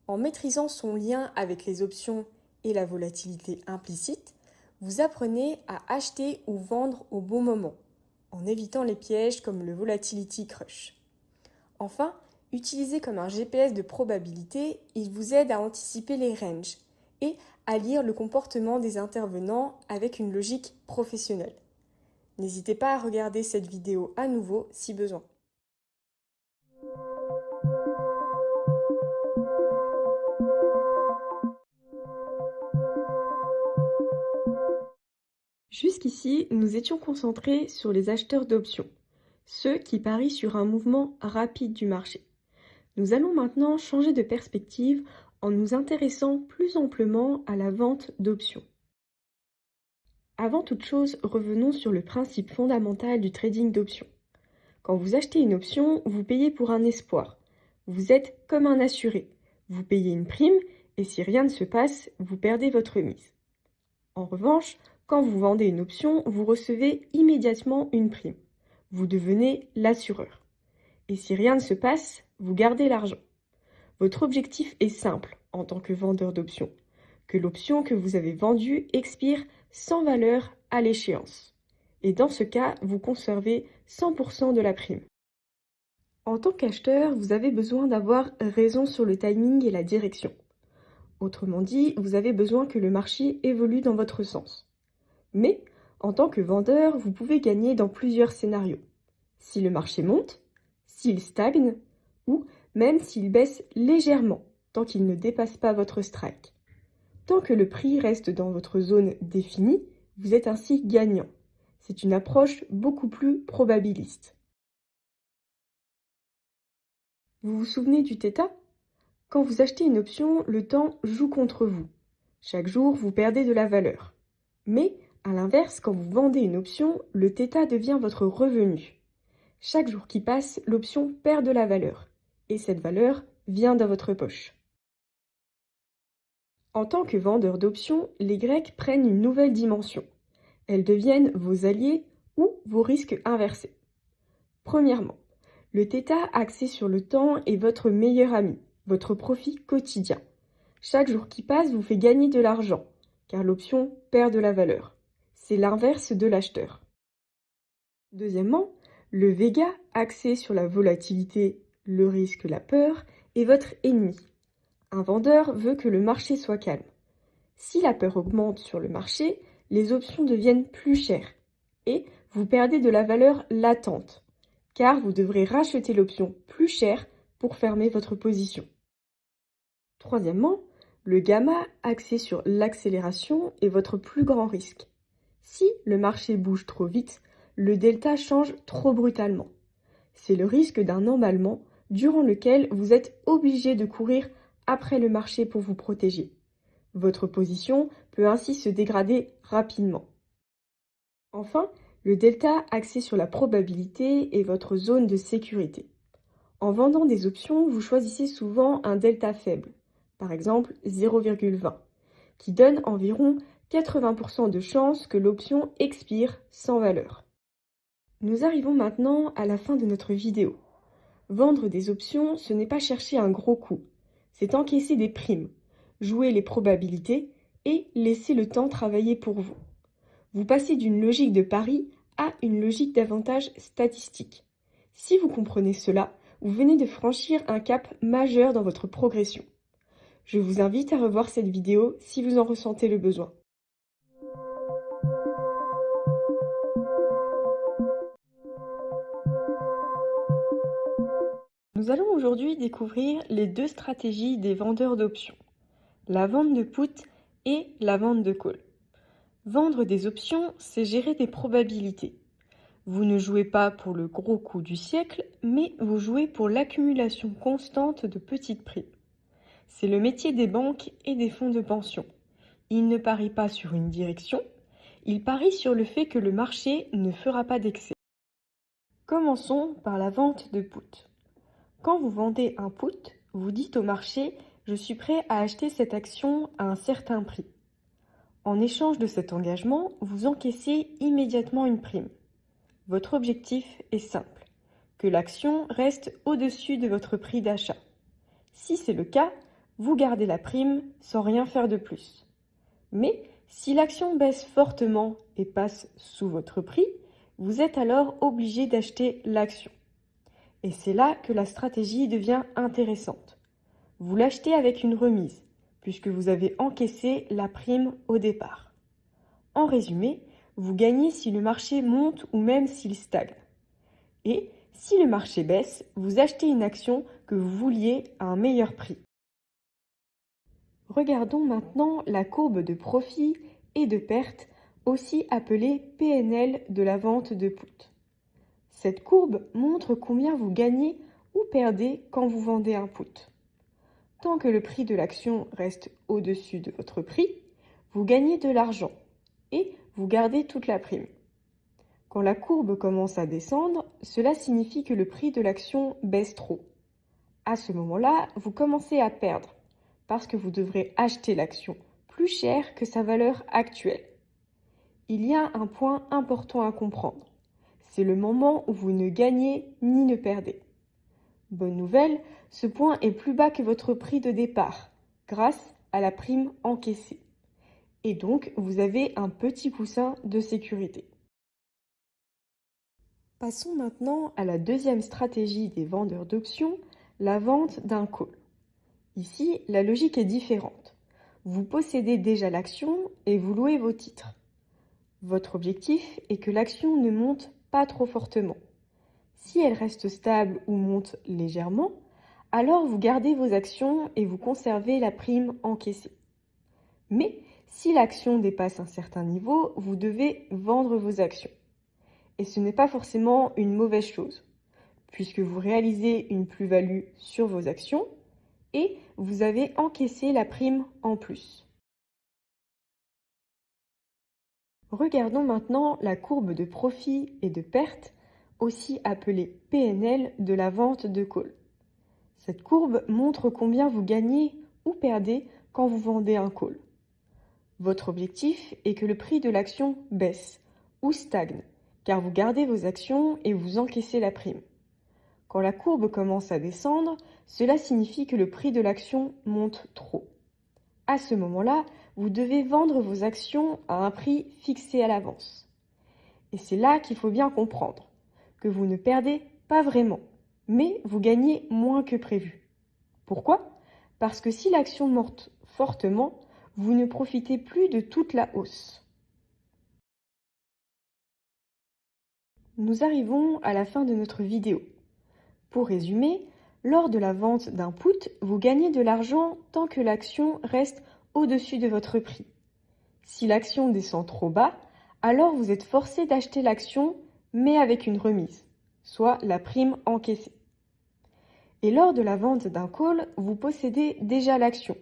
En maîtrisant son lien avec les options et la volatilité implicite, vous apprenez à acheter ou vendre au bon moment, en évitant les pièges comme le volatility crush. Enfin, utilisé comme un GPS de probabilité, il vous aide à anticiper les ranges et à lire le comportement des intervenants avec une logique professionnelle. N'hésitez pas à regarder cette vidéo à nouveau si besoin. Jusqu'ici, nous étions concentrés sur les acheteurs d'options, ceux qui parient sur un mouvement rapide du marché. Nous allons maintenant changer de perspective en nous intéressant plus amplement à la vente d'options. Avant toute chose, revenons sur le principe fondamental du trading d'options. Quand vous achetez une option, vous payez pour un espoir. Vous êtes comme un assuré. Vous payez une prime et si rien ne se passe, vous perdez votre mise. En revanche, quand vous vendez une option, vous recevez immédiatement une prime. Vous devenez l'assureur. Et si rien ne se passe, vous gardez l'argent. Votre objectif est simple en tant que vendeur d'options, que l'option que vous avez vendue expire sans valeur à l'échéance. Et dans ce cas, vous conservez 100% de la prime. En tant qu'acheteur, vous avez besoin d'avoir raison sur le timing et la direction. Autrement dit, vous avez besoin que le marché évolue dans votre sens. Mais, en tant que vendeur, vous pouvez gagner dans plusieurs scénarios. Si le marché monte, s'il stagne, ou même s'il baisse légèrement, tant qu'il ne dépasse pas votre strike. Tant que le prix reste dans votre zone définie, vous êtes ainsi gagnant. C'est une approche beaucoup plus probabiliste. Vous vous souvenez du θ? Quand vous achetez une option, le temps joue contre vous. Chaque jour, vous perdez de la valeur. Mais, à l'inverse, quand vous vendez une option, le θ devient votre revenu. Chaque jour qui passe, l'option perd de la valeur. Et cette valeur vient dans votre poche. En tant que vendeur d'options, les Grecs prennent une nouvelle dimension. Elles deviennent vos alliés ou vos risques inversés. Premièrement, le θ axé sur le temps est votre meilleur ami, votre profit quotidien. Chaque jour qui passe vous fait gagner de l'argent, car l'option perd de la valeur. C'est l'inverse de l'acheteur. Deuxièmement, le Vega axé sur la volatilité, le risque, la peur, est votre ennemi. Un vendeur veut que le marché soit calme. Si la peur augmente sur le marché, les options deviennent plus chères et vous perdez de la valeur latente, car vous devrez racheter l'option plus chère pour fermer votre position. Troisièmement, le gamma axé sur l'accélération est votre plus grand risque. Si le marché bouge trop vite, le delta change trop brutalement. C'est le risque d'un emballement durant lequel vous êtes obligé de courir après le marché pour vous protéger. Votre position peut ainsi se dégrader rapidement. Enfin, le delta axé sur la probabilité est votre zone de sécurité. En vendant des options, vous choisissez souvent un delta faible, par exemple 0,20, qui donne environ 80% de chances que l'option expire sans valeur. Nous arrivons maintenant à la fin de notre vidéo. Vendre des options, ce n'est pas chercher un gros coup, c'est encaisser des primes, jouer les probabilités et laisser le temps travailler pour vous. Vous passez d'une logique de pari à une logique d'avantage statistique. Si vous comprenez cela, vous venez de franchir un cap majeur dans votre progression. Je vous invite à revoir cette vidéo si vous en ressentez le besoin. Nous allons aujourd'hui découvrir les deux stratégies des vendeurs d'options, la vente de put et la vente de call. Vendre des options, c'est gérer des probabilités. Vous ne jouez pas pour le gros coup du siècle, mais vous jouez pour l'accumulation constante de petites primes. C'est le métier des banques et des fonds de pension. Ils ne parient pas sur une direction, ils parient sur le fait que le marché ne fera pas d'excès. Commençons par la vente de put. Quand vous vendez un put, vous dites au marché « Je suis prêt à acheter cette action à un certain prix ». En échange de cet engagement, vous encaissez immédiatement une prime. Votre objectif est simple, que l'action reste au-dessus de votre prix d'achat. Si c'est le cas, vous gardez la prime sans rien faire de plus. Mais si l'action baisse fortement et passe sous votre prix, vous êtes alors obligé d'acheter l'action. Et c'est là que la stratégie devient intéressante. Vous l'achetez avec une remise, puisque vous avez encaissé la prime au départ. En résumé, vous gagnez si le marché monte ou même s'il stagne. Et si le marché baisse, vous achetez une action que vous vouliez à un meilleur prix. Regardons maintenant la courbe de profit et de perte, aussi appelée PNL de la vente de put. Cette courbe montre combien vous gagnez ou perdez quand vous vendez un put. Tant que le prix de l'action reste au-dessus de votre prix, vous gagnez de l'argent et vous gardez toute la prime. Quand la courbe commence à descendre, cela signifie que le prix de l'action baisse trop. À ce moment-là, vous commencez à perdre parce que vous devrez acheter l'action plus cher que sa valeur actuelle. Il y a un point important à comprendre. C'est le moment où vous ne gagnez ni ne perdez. Bonne nouvelle, ce point est plus bas que votre prix de départ, grâce à la prime encaissée. Et donc, vous avez un petit coussin de sécurité. Passons maintenant à la deuxième stratégie des vendeurs d'options, la vente d'un call. Ici, la logique est différente. Vous possédez déjà l'action et vous louez vos titres. Votre objectif est que l'action ne monte pas trop fortement. Si elle reste stable ou monte légèrement, alors vous gardez vos actions et vous conservez la prime encaissée. Mais si l'action dépasse un certain niveau, vous devez vendre vos actions. Et ce n'est pas forcément une mauvaise chose, puisque vous réalisez une plus-value sur vos actions et vous avez encaissé la prime en plus. Regardons maintenant la courbe de profit et de perte, aussi appelée PNL, de la vente de call. Cette courbe montre combien vous gagnez ou perdez quand vous vendez un call. Votre objectif est que le prix de l'action baisse ou stagne, car vous gardez vos actions et vous encaissez la prime. Quand la courbe commence à descendre, cela signifie que le prix de l'action monte trop. À ce moment-là, vous devez vendre vos actions à un prix fixé à l'avance. Et c'est là qu'il faut bien comprendre que vous ne perdez pas vraiment, mais vous gagnez moins que prévu. Pourquoi ? Parce que si l'action monte fortement, vous ne profitez plus de toute la hausse. Nous arrivons à la fin de notre vidéo. Pour résumer, lors de la vente d'un put, vous gagnez de l'argent tant que l'action reste au-dessus de votre prix. Si l'action descend trop bas, alors vous êtes forcé d'acheter l'action, mais avec une remise, soit la prime encaissée. Et lors de la vente d'un call, vous possédez déjà l'action.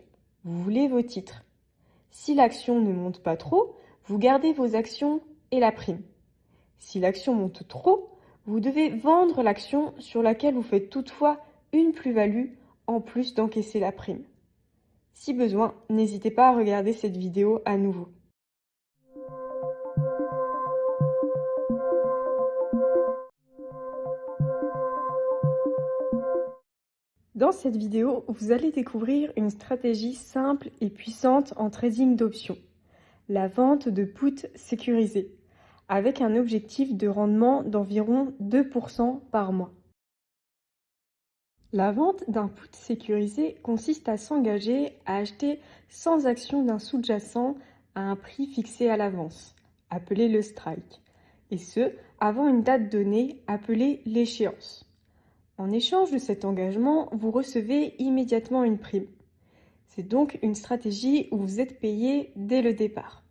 Vous voulez vos titres. Si l'action ne monte pas trop, vous gardez vos actions et la prime. Si l'action monte trop, vous devez vendre l'action sur laquelle vous faites toutefois une plus-value en plus d'encaisser la prime. Si besoin, n'hésitez pas à regarder cette vidéo à nouveau. Dans cette vidéo, vous allez découvrir une stratégie simple et puissante en trading d'options, la vente de puts sécurisés, avec un objectif de rendement d'environ 2% par mois. La vente d'un put sécurisé consiste à s'engager à acheter 100 actions d'un sous-jacent à un prix fixé à l'avance, appelé le strike, et ce, avant une date donnée, appelée l'échéance. En échange de cet engagement, vous recevez immédiatement une prime. C'est donc une stratégie où vous êtes payé dès le départ.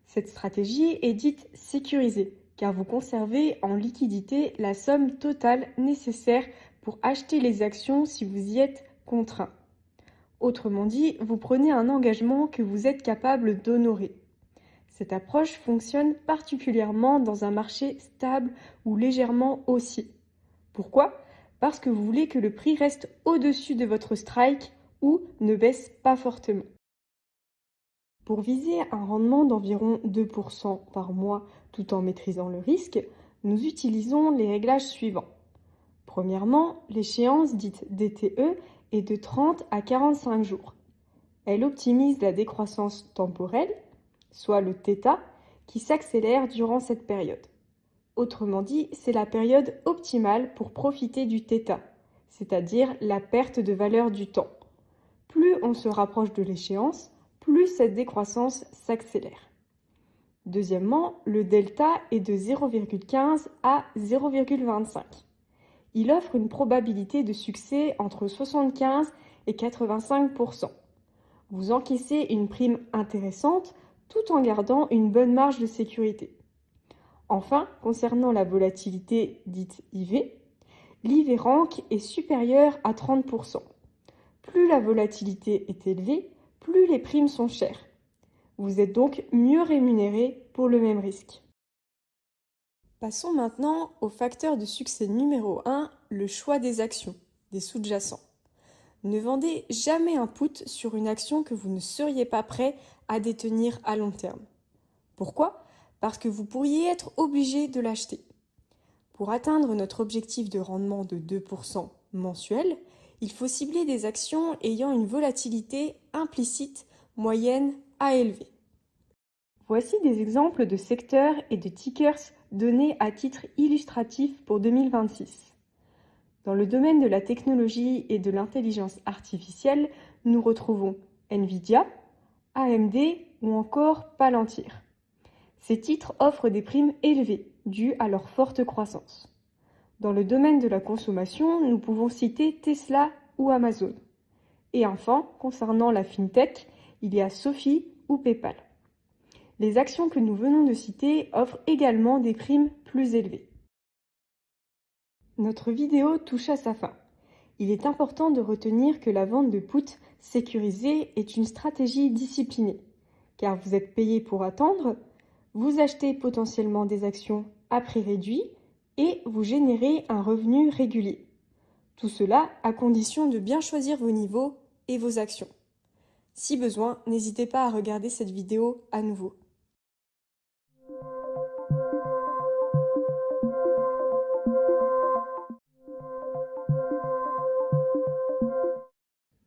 Cette stratégie est dite sécurisée, car vous conservez en liquidité la somme totale nécessaire pour acheter les actions si vous y êtes contraint. Autrement dit, vous prenez un engagement que vous êtes capable d'honorer. Cette approche fonctionne particulièrement dans un marché stable ou légèrement haussier. Pourquoi ? Parce que vous voulez que le prix reste au-dessus de votre strike ou ne baisse pas fortement. Pour viser un rendement d'environ 2% par mois tout en maîtrisant le risque, nous utilisons les réglages suivants. Premièrement, l'échéance dite DTE est de 30 à 45 jours. Elle optimise la décroissance temporelle, soit le θ, qui s'accélère durant cette période. Autrement dit, c'est la période optimale pour profiter du θ, c'est-à-dire la perte de valeur du temps. Plus on se rapproche de l'échéance, plus cette décroissance s'accélère. Deuxièmement, le delta est de 0,15 à 0,25. Il offre une probabilité de succès entre 75 et 85%. Vous encaissez une prime intéressante tout en gardant une bonne marge de sécurité. Enfin, concernant la volatilité dite IV, l'IV rank est supérieur à 30%. Plus la volatilité est élevée, plus les primes sont chères. Vous êtes donc mieux rémunéré pour le même risque. Passons maintenant au facteur de succès numéro 1, le choix des actions, des sous-jacents. Ne vendez jamais un put sur une action que vous ne seriez pas prêt à détenir à long terme. Pourquoi ? Parce que vous pourriez être obligé de l'acheter. Pour atteindre notre objectif de rendement de 2% mensuel, il faut cibler des actions ayant une volatilité implicite moyenne à élevée. Voici des exemples de secteurs et de tickers donnés à titre illustratif pour 2026. Dans le domaine de la technologie et de l'intelligence artificielle, nous retrouvons Nvidia, AMD ou encore Palantir. Ces titres offrent des primes élevées, dues à leur forte croissance. Dans le domaine de la consommation, nous pouvons citer Tesla ou Amazon. Et enfin, concernant la FinTech, il y a Sophie ou PayPal. Les actions que nous venons de citer offrent également des primes plus élevées. Notre vidéo touche à sa fin. Il est important de retenir que la vente de puts sécurisée est une stratégie disciplinée, car vous êtes payé pour attendre, vous achetez potentiellement des actions à prix réduit et vous générez un revenu régulier. Tout cela à condition de bien choisir vos niveaux et vos actions. Si besoin, n'hésitez pas à regarder cette vidéo à nouveau.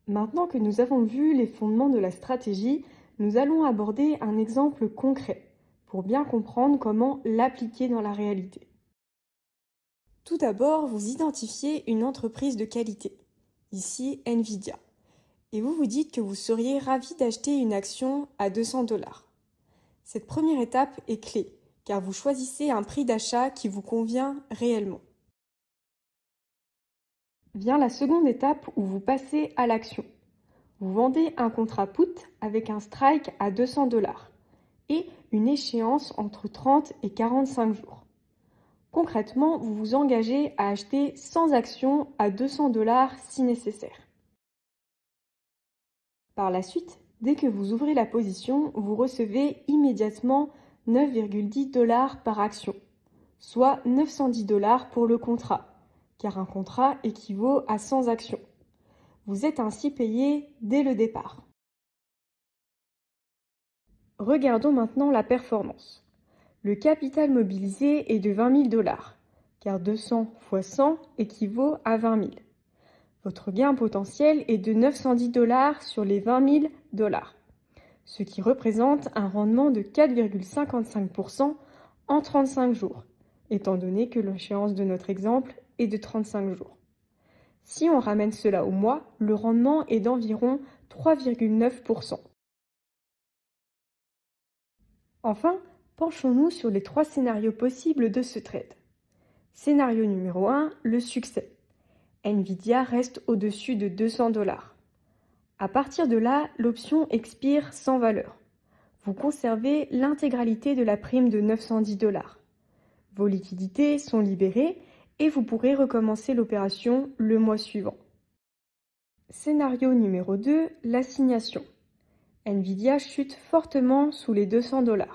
Maintenant que nous avons vu les fondements de la stratégie, nous allons aborder un exemple concret pour bien comprendre comment l'appliquer dans la réalité. Tout d'abord, vous identifiez une entreprise de qualité, ici Nvidia, et vous vous dites que vous seriez ravi d'acheter une action à 200 $. Cette première étape est clé, car vous choisissez un prix d'achat qui vous convient réellement. Vient la seconde étape où vous passez à l'action. Vous vendez un contrat put avec un strike à 200 $ et une échéance entre 30 et 45 jours. Concrètement, vous vous engagez à acheter 100 actions à 200 $ si nécessaire. Par la suite, dès que vous ouvrez la position, vous recevez immédiatement 9,10 $ par action, soit 910 $ pour le contrat, car un contrat équivaut à 100 actions. Vous êtes ainsi payé dès le départ. Regardons maintenant la performance. Le capital mobilisé est de 20 000 $, car 200 x 100 équivaut à 20 000. Votre gain potentiel est de 910 $ sur les 20 000 $, ce qui représente un rendement de 4,55% en 35 jours, étant donné que l'échéance de notre exemple est de 35 jours. Si on ramène cela au mois, le rendement est d'environ 3,9%. Enfin, penchons-nous sur les 3 scénarios possibles de ce trade. Scénario numéro 1, le succès. Nvidia reste au-dessus de 200 $. À partir de là, l'option expire sans valeur. Vous conservez l'intégralité de la prime de 910 $. Vos liquidités sont libérées et vous pourrez recommencer l'opération le mois suivant. Scénario numéro 2, l'assignation. Nvidia chute fortement sous les 200 $.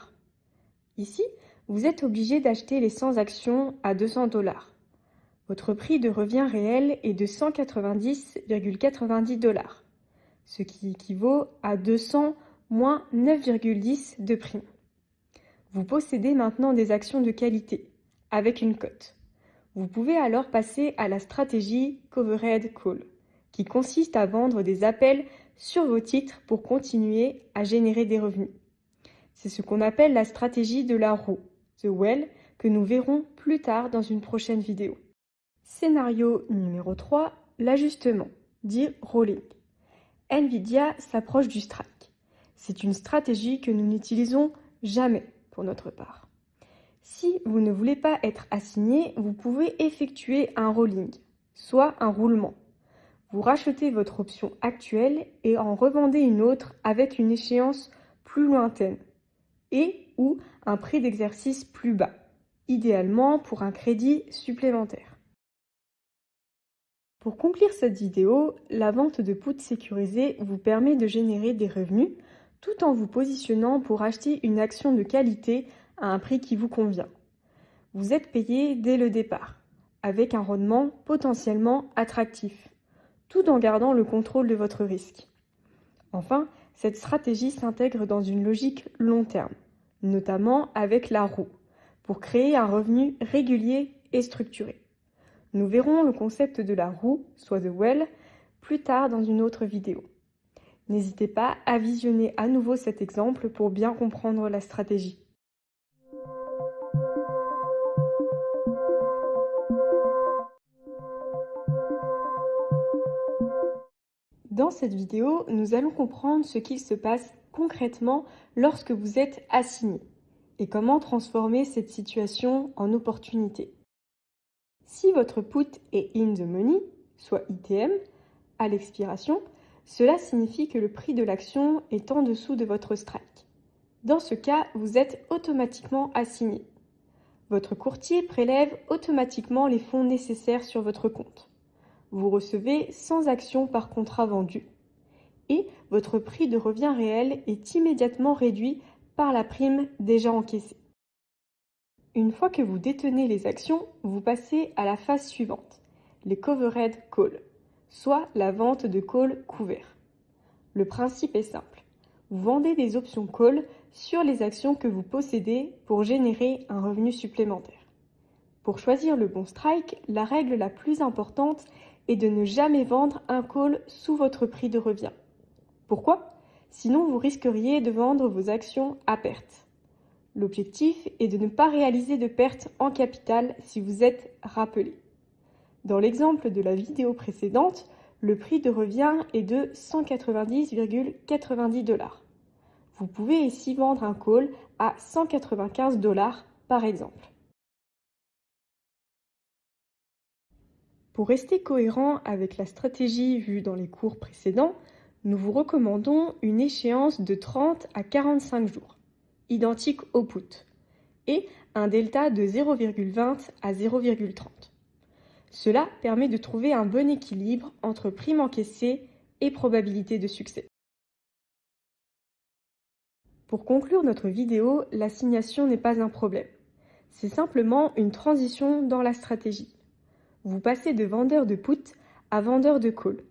Ici, vous êtes obligé d'acheter les 100 actions à 200 $. Votre prix de revient réel est de 190,90 $, ce qui équivaut à 200 moins 9,10 de prime. Vous possédez maintenant des actions de qualité, avec une cote. Vous pouvez alors passer à la stratégie Covered Call, qui consiste à vendre des appels sur vos titres pour continuer à générer des revenus. C'est ce qu'on appelle la stratégie de la roue, The Well, que nous verrons plus tard dans une prochaine vidéo. Scénario numéro 3, l'ajustement, dit rolling. Nvidia s'approche du strike. C'est une stratégie que nous n'utilisons jamais pour notre part. Si vous ne voulez pas être assigné, vous pouvez effectuer un rolling, soit un roulement. Vous rachetez votre option actuelle et en revendez une autre avec une échéance plus lointaine et ou un prix d'exercice plus bas, idéalement pour un crédit supplémentaire. Pour conclure cette vidéo, la vente de puts sécurisés vous permet de générer des revenus tout en vous positionnant pour acheter une action de qualité à un prix qui vous convient. Vous êtes payé dès le départ, avec un rendement potentiellement attractif, tout en gardant le contrôle de votre risque. Enfin, cette stratégie s'intègre dans une logique long terme, notamment avec la roue, pour créer un revenu régulier et structuré. Nous verrons le concept de la roue, soit The Well, plus tard dans une autre vidéo. N'hésitez pas à visionner à nouveau cet exemple pour bien comprendre la stratégie. Dans cette vidéo, nous allons comprendre ce qu'il se passe concrètement lorsque vous êtes assigné et comment transformer cette situation en opportunité. Si votre put est in the money, soit ITM, à l'expiration, cela signifie que le prix de l'action est en dessous de votre strike. Dans ce cas, vous êtes automatiquement assigné. Votre courtier prélève automatiquement les fonds nécessaires sur votre compte. Vous recevez 100 actions par contrat vendu. Et votre prix de revient réel est immédiatement réduit par la prime déjà encaissée. Une fois que vous détenez les actions, vous passez à la phase suivante, les covered calls, soit la vente de calls couverts. Le principe est simple. Vous vendez des options call sur les actions que vous possédez pour générer un revenu supplémentaire. Pour choisir le bon strike, la règle la plus importante est de ne jamais vendre un call sous votre prix de revient. Pourquoi? Sinon, vous risqueriez de vendre vos actions à perte. L'objectif est de ne pas réaliser de perte en capital si vous êtes rappelé. Dans l'exemple de la vidéo précédente, le prix de revient est de 190,90 $. Vous pouvez ici vendre un call à 195 $ par exemple. Pour rester cohérent avec la stratégie vue dans les cours précédents, nous vous recommandons une échéance de 30 à 45 jours, identique au put, et un delta de 0,20 à 0,30. Cela permet de trouver un bon équilibre entre prime encaissée et probabilité de succès. Pour conclure notre vidéo, l'assignation n'est pas un problème. C'est simplement une transition dans la stratégie. Vous passez de vendeur de put à vendeur de call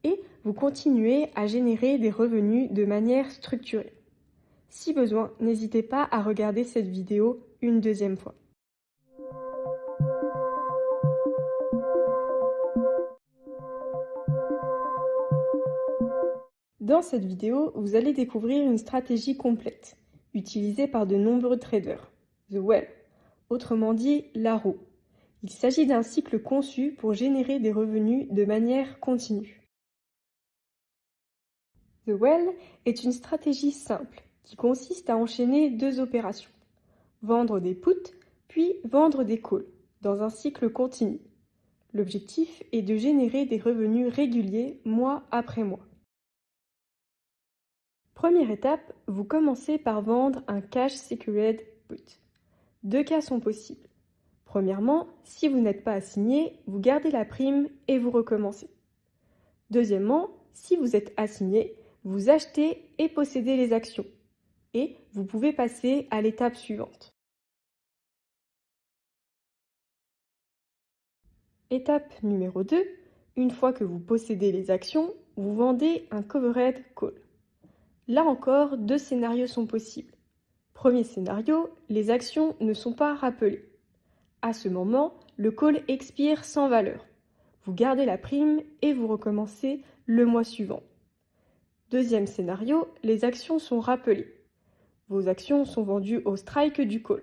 et vous continuez à générer des revenus de manière structurée. Si besoin, n'hésitez pas à regarder cette vidéo une deuxième fois. Dans cette vidéo, vous allez découvrir une stratégie complète, utilisée par de nombreux traders, The Well, autrement dit la roue. Il s'agit d'un cycle conçu pour générer des revenus de manière continue. The Well est une stratégie simple qui consiste à enchaîner deux opérations, vendre des puts puis vendre des calls, dans un cycle continu. L'objectif est de générer des revenus réguliers mois après mois. Première étape, vous commencez par vendre un cash secured put. Deux cas sont possibles. Premièrement, si vous n'êtes pas assigné, vous gardez la prime et vous recommencez. Deuxièmement, si vous êtes assigné, vous achetez et possédez les actions. Et vous pouvez passer à l'étape suivante. Étape numéro 2, une fois que vous possédez les actions, vous vendez un covered call. Là encore, deux scénarios sont possibles. Premier scénario, les actions ne sont pas rappelées. À ce moment, le call expire sans valeur. Vous gardez la prime et vous recommencez le mois suivant. Deuxième scénario, les actions sont rappelées. Vos actions sont vendues au strike du call.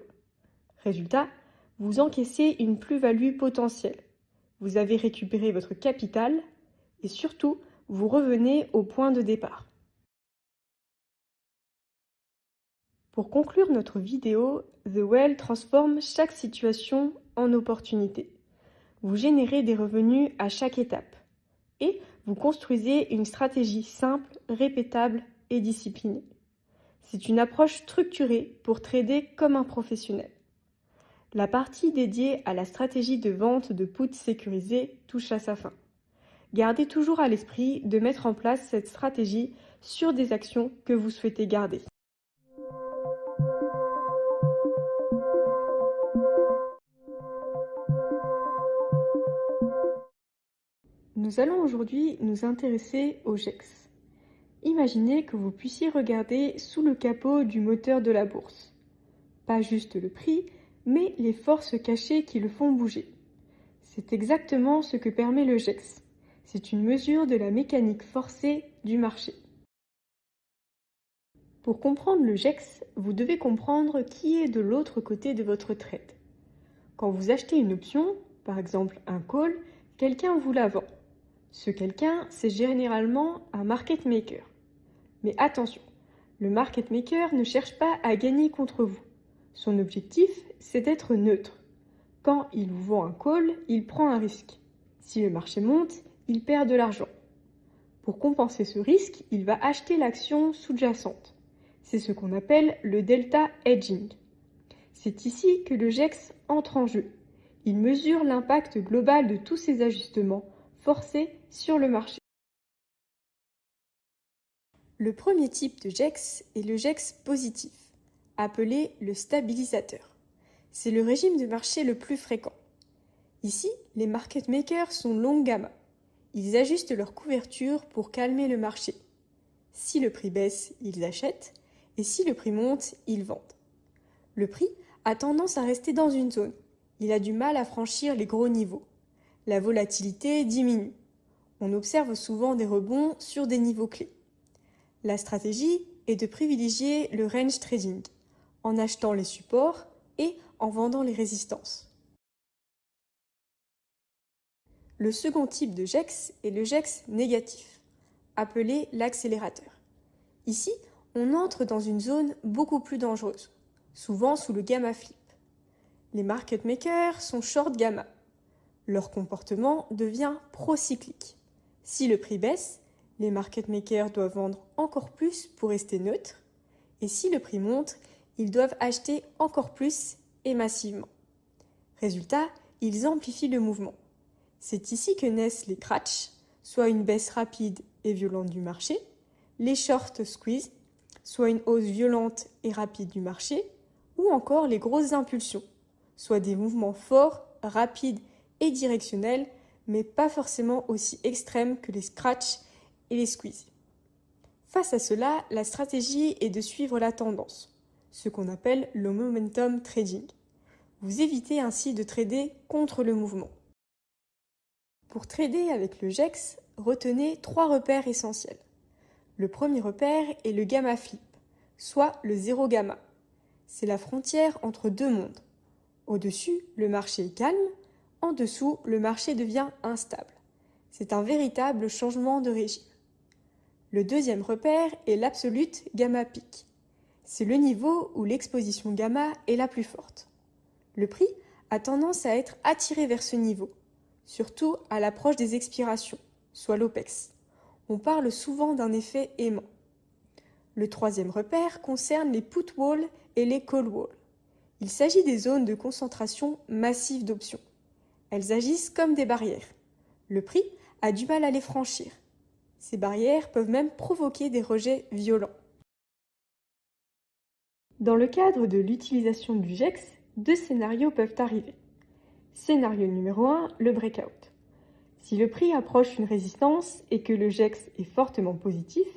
Résultat, vous encaissez une plus-value potentielle. Vous avez récupéré votre capital et surtout, vous revenez au point de départ. Pour conclure notre vidéo, The Well transforme chaque situation en opportunité. Vous générez des revenus à chaque étape et vous construisez une stratégie simple, répétable et disciplinée. C'est une approche structurée pour trader comme un professionnel. La partie dédiée à la stratégie de vente de puts sécurisés touche à sa fin. Gardez toujours à l'esprit de mettre en place cette stratégie sur des actions que vous souhaitez garder. Nous allons aujourd'hui nous intéresser au GEX. Imaginez que vous puissiez regarder sous le capot du moteur de la bourse. Pas juste le prix, mais les forces cachées qui le font bouger. C'est exactement ce que permet le GEX. C'est une mesure de la mécanique forcée du marché. Pour comprendre le GEX, vous devez comprendre qui est de l'autre côté de votre trade. Quand vous achetez une option, par exemple un call, quelqu'un vous la vend. Ce quelqu'un, c'est généralement un market maker. Mais attention, le market maker ne cherche pas à gagner contre vous. Son objectif, c'est d'être neutre. Quand il vous vend un call, il prend un risque. Si le marché monte, il perd de l'argent. Pour compenser ce risque, il va acheter l'action sous-jacente. C'est ce qu'on appelle le delta hedging. C'est ici que le GEX entre en jeu. Il mesure l'impact global de tous ces ajustements forcés sur le marché. Le premier type de GEX est le GEX positif, appelé le stabilisateur. C'est le régime de marché le plus fréquent. Ici, les market makers sont long gamma. Ils ajustent leur couverture pour calmer le marché. Si le prix baisse, ils achètent, et si le prix monte, ils vendent. Le prix a tendance à rester dans une zone. Il a du mal à franchir les gros niveaux. La volatilité diminue. On observe souvent des rebonds sur des niveaux clés. La stratégie est de privilégier le range trading, en achetant les supports et en vendant les résistances. Le second type de GEX est le GEX négatif, appelé l'accélérateur. Ici, on entre dans une zone beaucoup plus dangereuse, souvent sous le gamma flip. Les market makers sont short gamma. Leur comportement devient procyclique. Si le prix baisse, les market makers doivent vendre encore plus pour rester neutres. Et si le prix monte, ils doivent acheter encore plus et massivement. Résultat, ils amplifient le mouvement. C'est ici que naissent les crashs, soit une baisse rapide et violente du marché, les short squeeze, soit une hausse violente et rapide du marché, ou encore les grosses impulsions, soit des mouvements forts, rapides et directionnels, mais pas forcément aussi extrêmes que les scratchs et les squeezes. Face à cela, la stratégie est de suivre la tendance, ce qu'on appelle le momentum trading. Vous évitez ainsi de trader contre le mouvement. Pour trader avec le GEX, retenez 3 repères essentiels. Le premier repère est le gamma flip, soit le zéro gamma. C'est la frontière entre deux mondes. Au-dessus, le marché est calme, en dessous, le marché devient instable. C'est un véritable changement de régime. Le deuxième repère est l'absolute gamma peak. C'est le niveau où l'exposition gamma est la plus forte. Le prix a tendance à être attiré vers ce niveau, surtout à l'approche des expirations, soit l'OPEX. On parle souvent d'un effet aimant. Le troisième repère concerne les put walls et les call walls. Il s'agit des zones de concentration massive d'options. Elles agissent comme des barrières. Le prix a du mal à les franchir. Ces barrières peuvent même provoquer des rejets violents. Dans le cadre de l'utilisation du GEX, 2 scénarios peuvent arriver. Scénario numéro 1, le breakout. Si le prix approche une résistance et que le GEX est fortement positif,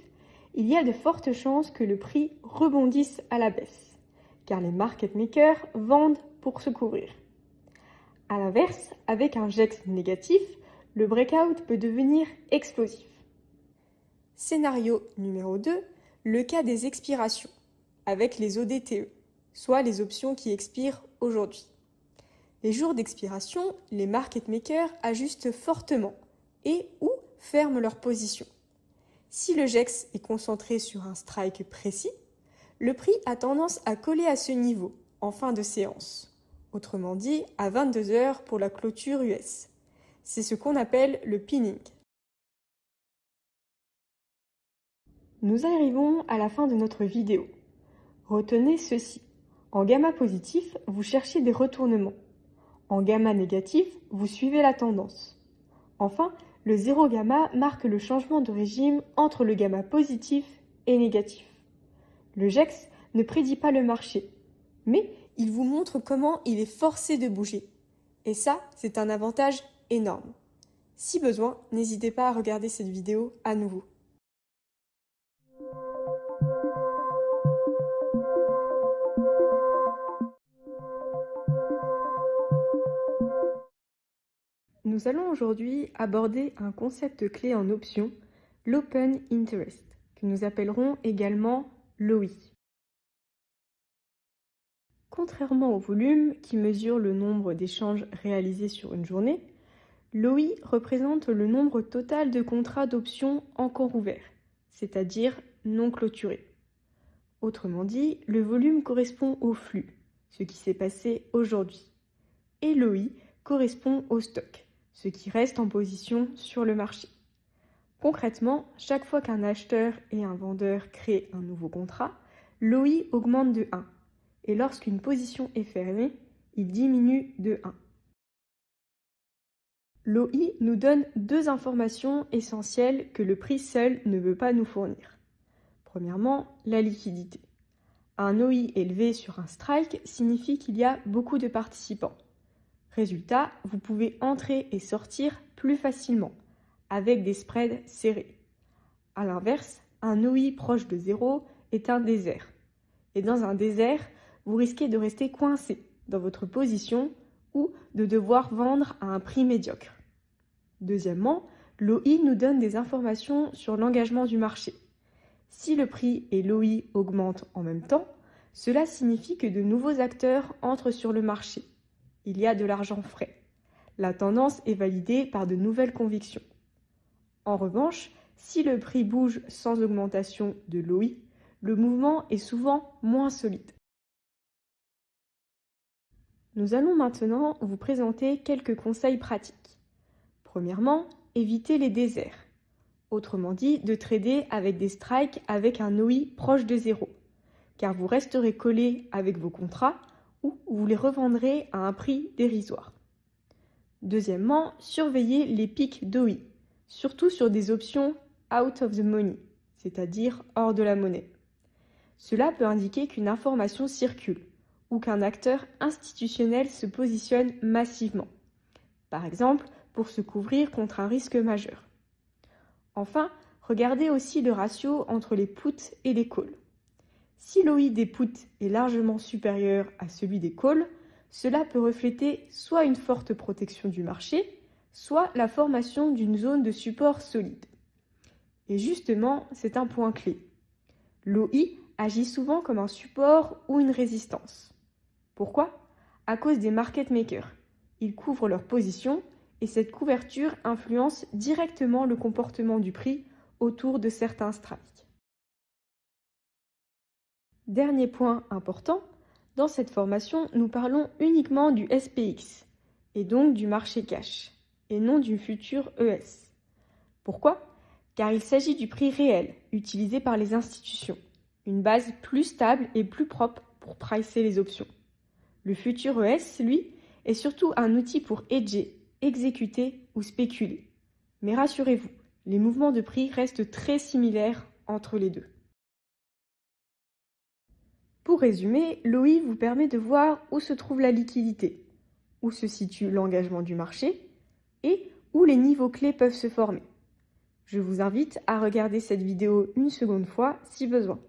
il y a de fortes chances que le prix rebondisse à la baisse, car les market makers vendent pour se couvrir. A l'inverse, avec un GEX négatif, le breakout peut devenir explosif. Scénario numéro 2, le cas des expirations, avec les ODTE, soit les options qui expirent aujourd'hui. Les jours d'expiration, les market makers ajustent fortement et ou ferment leur position. Si le GEX est concentré sur un strike précis, le prix a tendance à coller à ce niveau en fin de séance, autrement dit à 22 h pour la clôture US. C'est ce qu'on appelle le pinning. Nous arrivons à la fin de notre vidéo. Retenez ceci. En gamma positif, vous cherchez des retournements. En gamma négatif, vous suivez la tendance. Enfin, le zéro gamma marque le changement de régime entre le gamma positif et négatif. Le GEX ne prédit pas le marché, mais il vous montre comment il est forcé de bouger. Et ça, c'est un avantage énorme. Si besoin, n'hésitez pas à regarder cette vidéo à nouveau. Nous allons aujourd'hui aborder un concept clé en option, l'Open Interest, que nous appellerons également l'OI. Contrairement au volume, qui mesure le nombre d'échanges réalisés sur une journée, l'OI représente le nombre total de contrats d'options encore ouverts, c'est-à-dire non clôturés. Autrement dit, le volume correspond au flux, ce qui s'est passé aujourd'hui, et l'OI correspond au stock, ce qui reste en position sur le marché. Concrètement, chaque fois qu'un acheteur et un vendeur créent un nouveau contrat, l'OI augmente de 1. Et lorsqu'une position est fermée, il diminue de 1. L'OI nous donne deux informations essentielles que le prix seul ne veut pas nous fournir. Premièrement, la liquidité. Un OI élevé sur un strike signifie qu'il y a beaucoup de participants. Résultat, vous pouvez entrer et sortir plus facilement, avec des spreads serrés. A l'inverse, un OI proche de 0 est un désert. Et dans un désert, vous risquez de rester coincé dans votre position ou de devoir vendre à un prix médiocre. Deuxièmement, l'OI nous donne des informations sur l'engagement du marché. Si le prix et l'OI augmentent en même temps, cela signifie que de nouveaux acteurs entrent sur le marché. Il y a de l'argent frais. La tendance est validée par de nouvelles convictions. En revanche, si le prix bouge sans augmentation de l'OI, le mouvement est souvent moins solide. Nous allons maintenant vous présenter quelques conseils pratiques. Premièrement, évitez les déserts. Autrement dit, de trader avec des strikes avec un OI proche de 0, car vous resterez collé avec vos contrats ou vous les revendrez à un prix dérisoire. Deuxièmement, surveillez les pics d'OI, surtout sur des options out of the money, c'est-à-dire hors de la monnaie. Cela peut indiquer qu'une information circule ou qu'un acteur institutionnel se positionne massivement, par exemple pour se couvrir contre un risque majeur. Enfin, regardez aussi le ratio entre les puts et les calls. Si l'OI des puts est largement supérieur à celui des calls, cela peut refléter soit une forte protection du marché, soit la formation d'une zone de support solide. Et justement, c'est un point clé. L'OI agit souvent comme un support ou une résistance. Pourquoi ? À cause des market makers. Ils couvrent leur position et cette couverture influence directement le comportement du prix autour de certains strikes. Dernier point important, dans cette formation, nous parlons uniquement du SPX, et donc du marché cash, et non du futur ES. Pourquoi ? Car il s'agit du prix réel, utilisé par les institutions, une base plus stable et plus propre pour pricer les options. Le futur ES, lui, est surtout un outil pour hedger, exécuter ou spéculer. Mais rassurez-vous, les mouvements de prix restent très similaires entre les deux. Pour résumer, l'OI vous permet de voir où se trouve la liquidité, où se situe l'engagement du marché et où les niveaux clés peuvent se former. Je vous invite à regarder cette vidéo une seconde fois si besoin.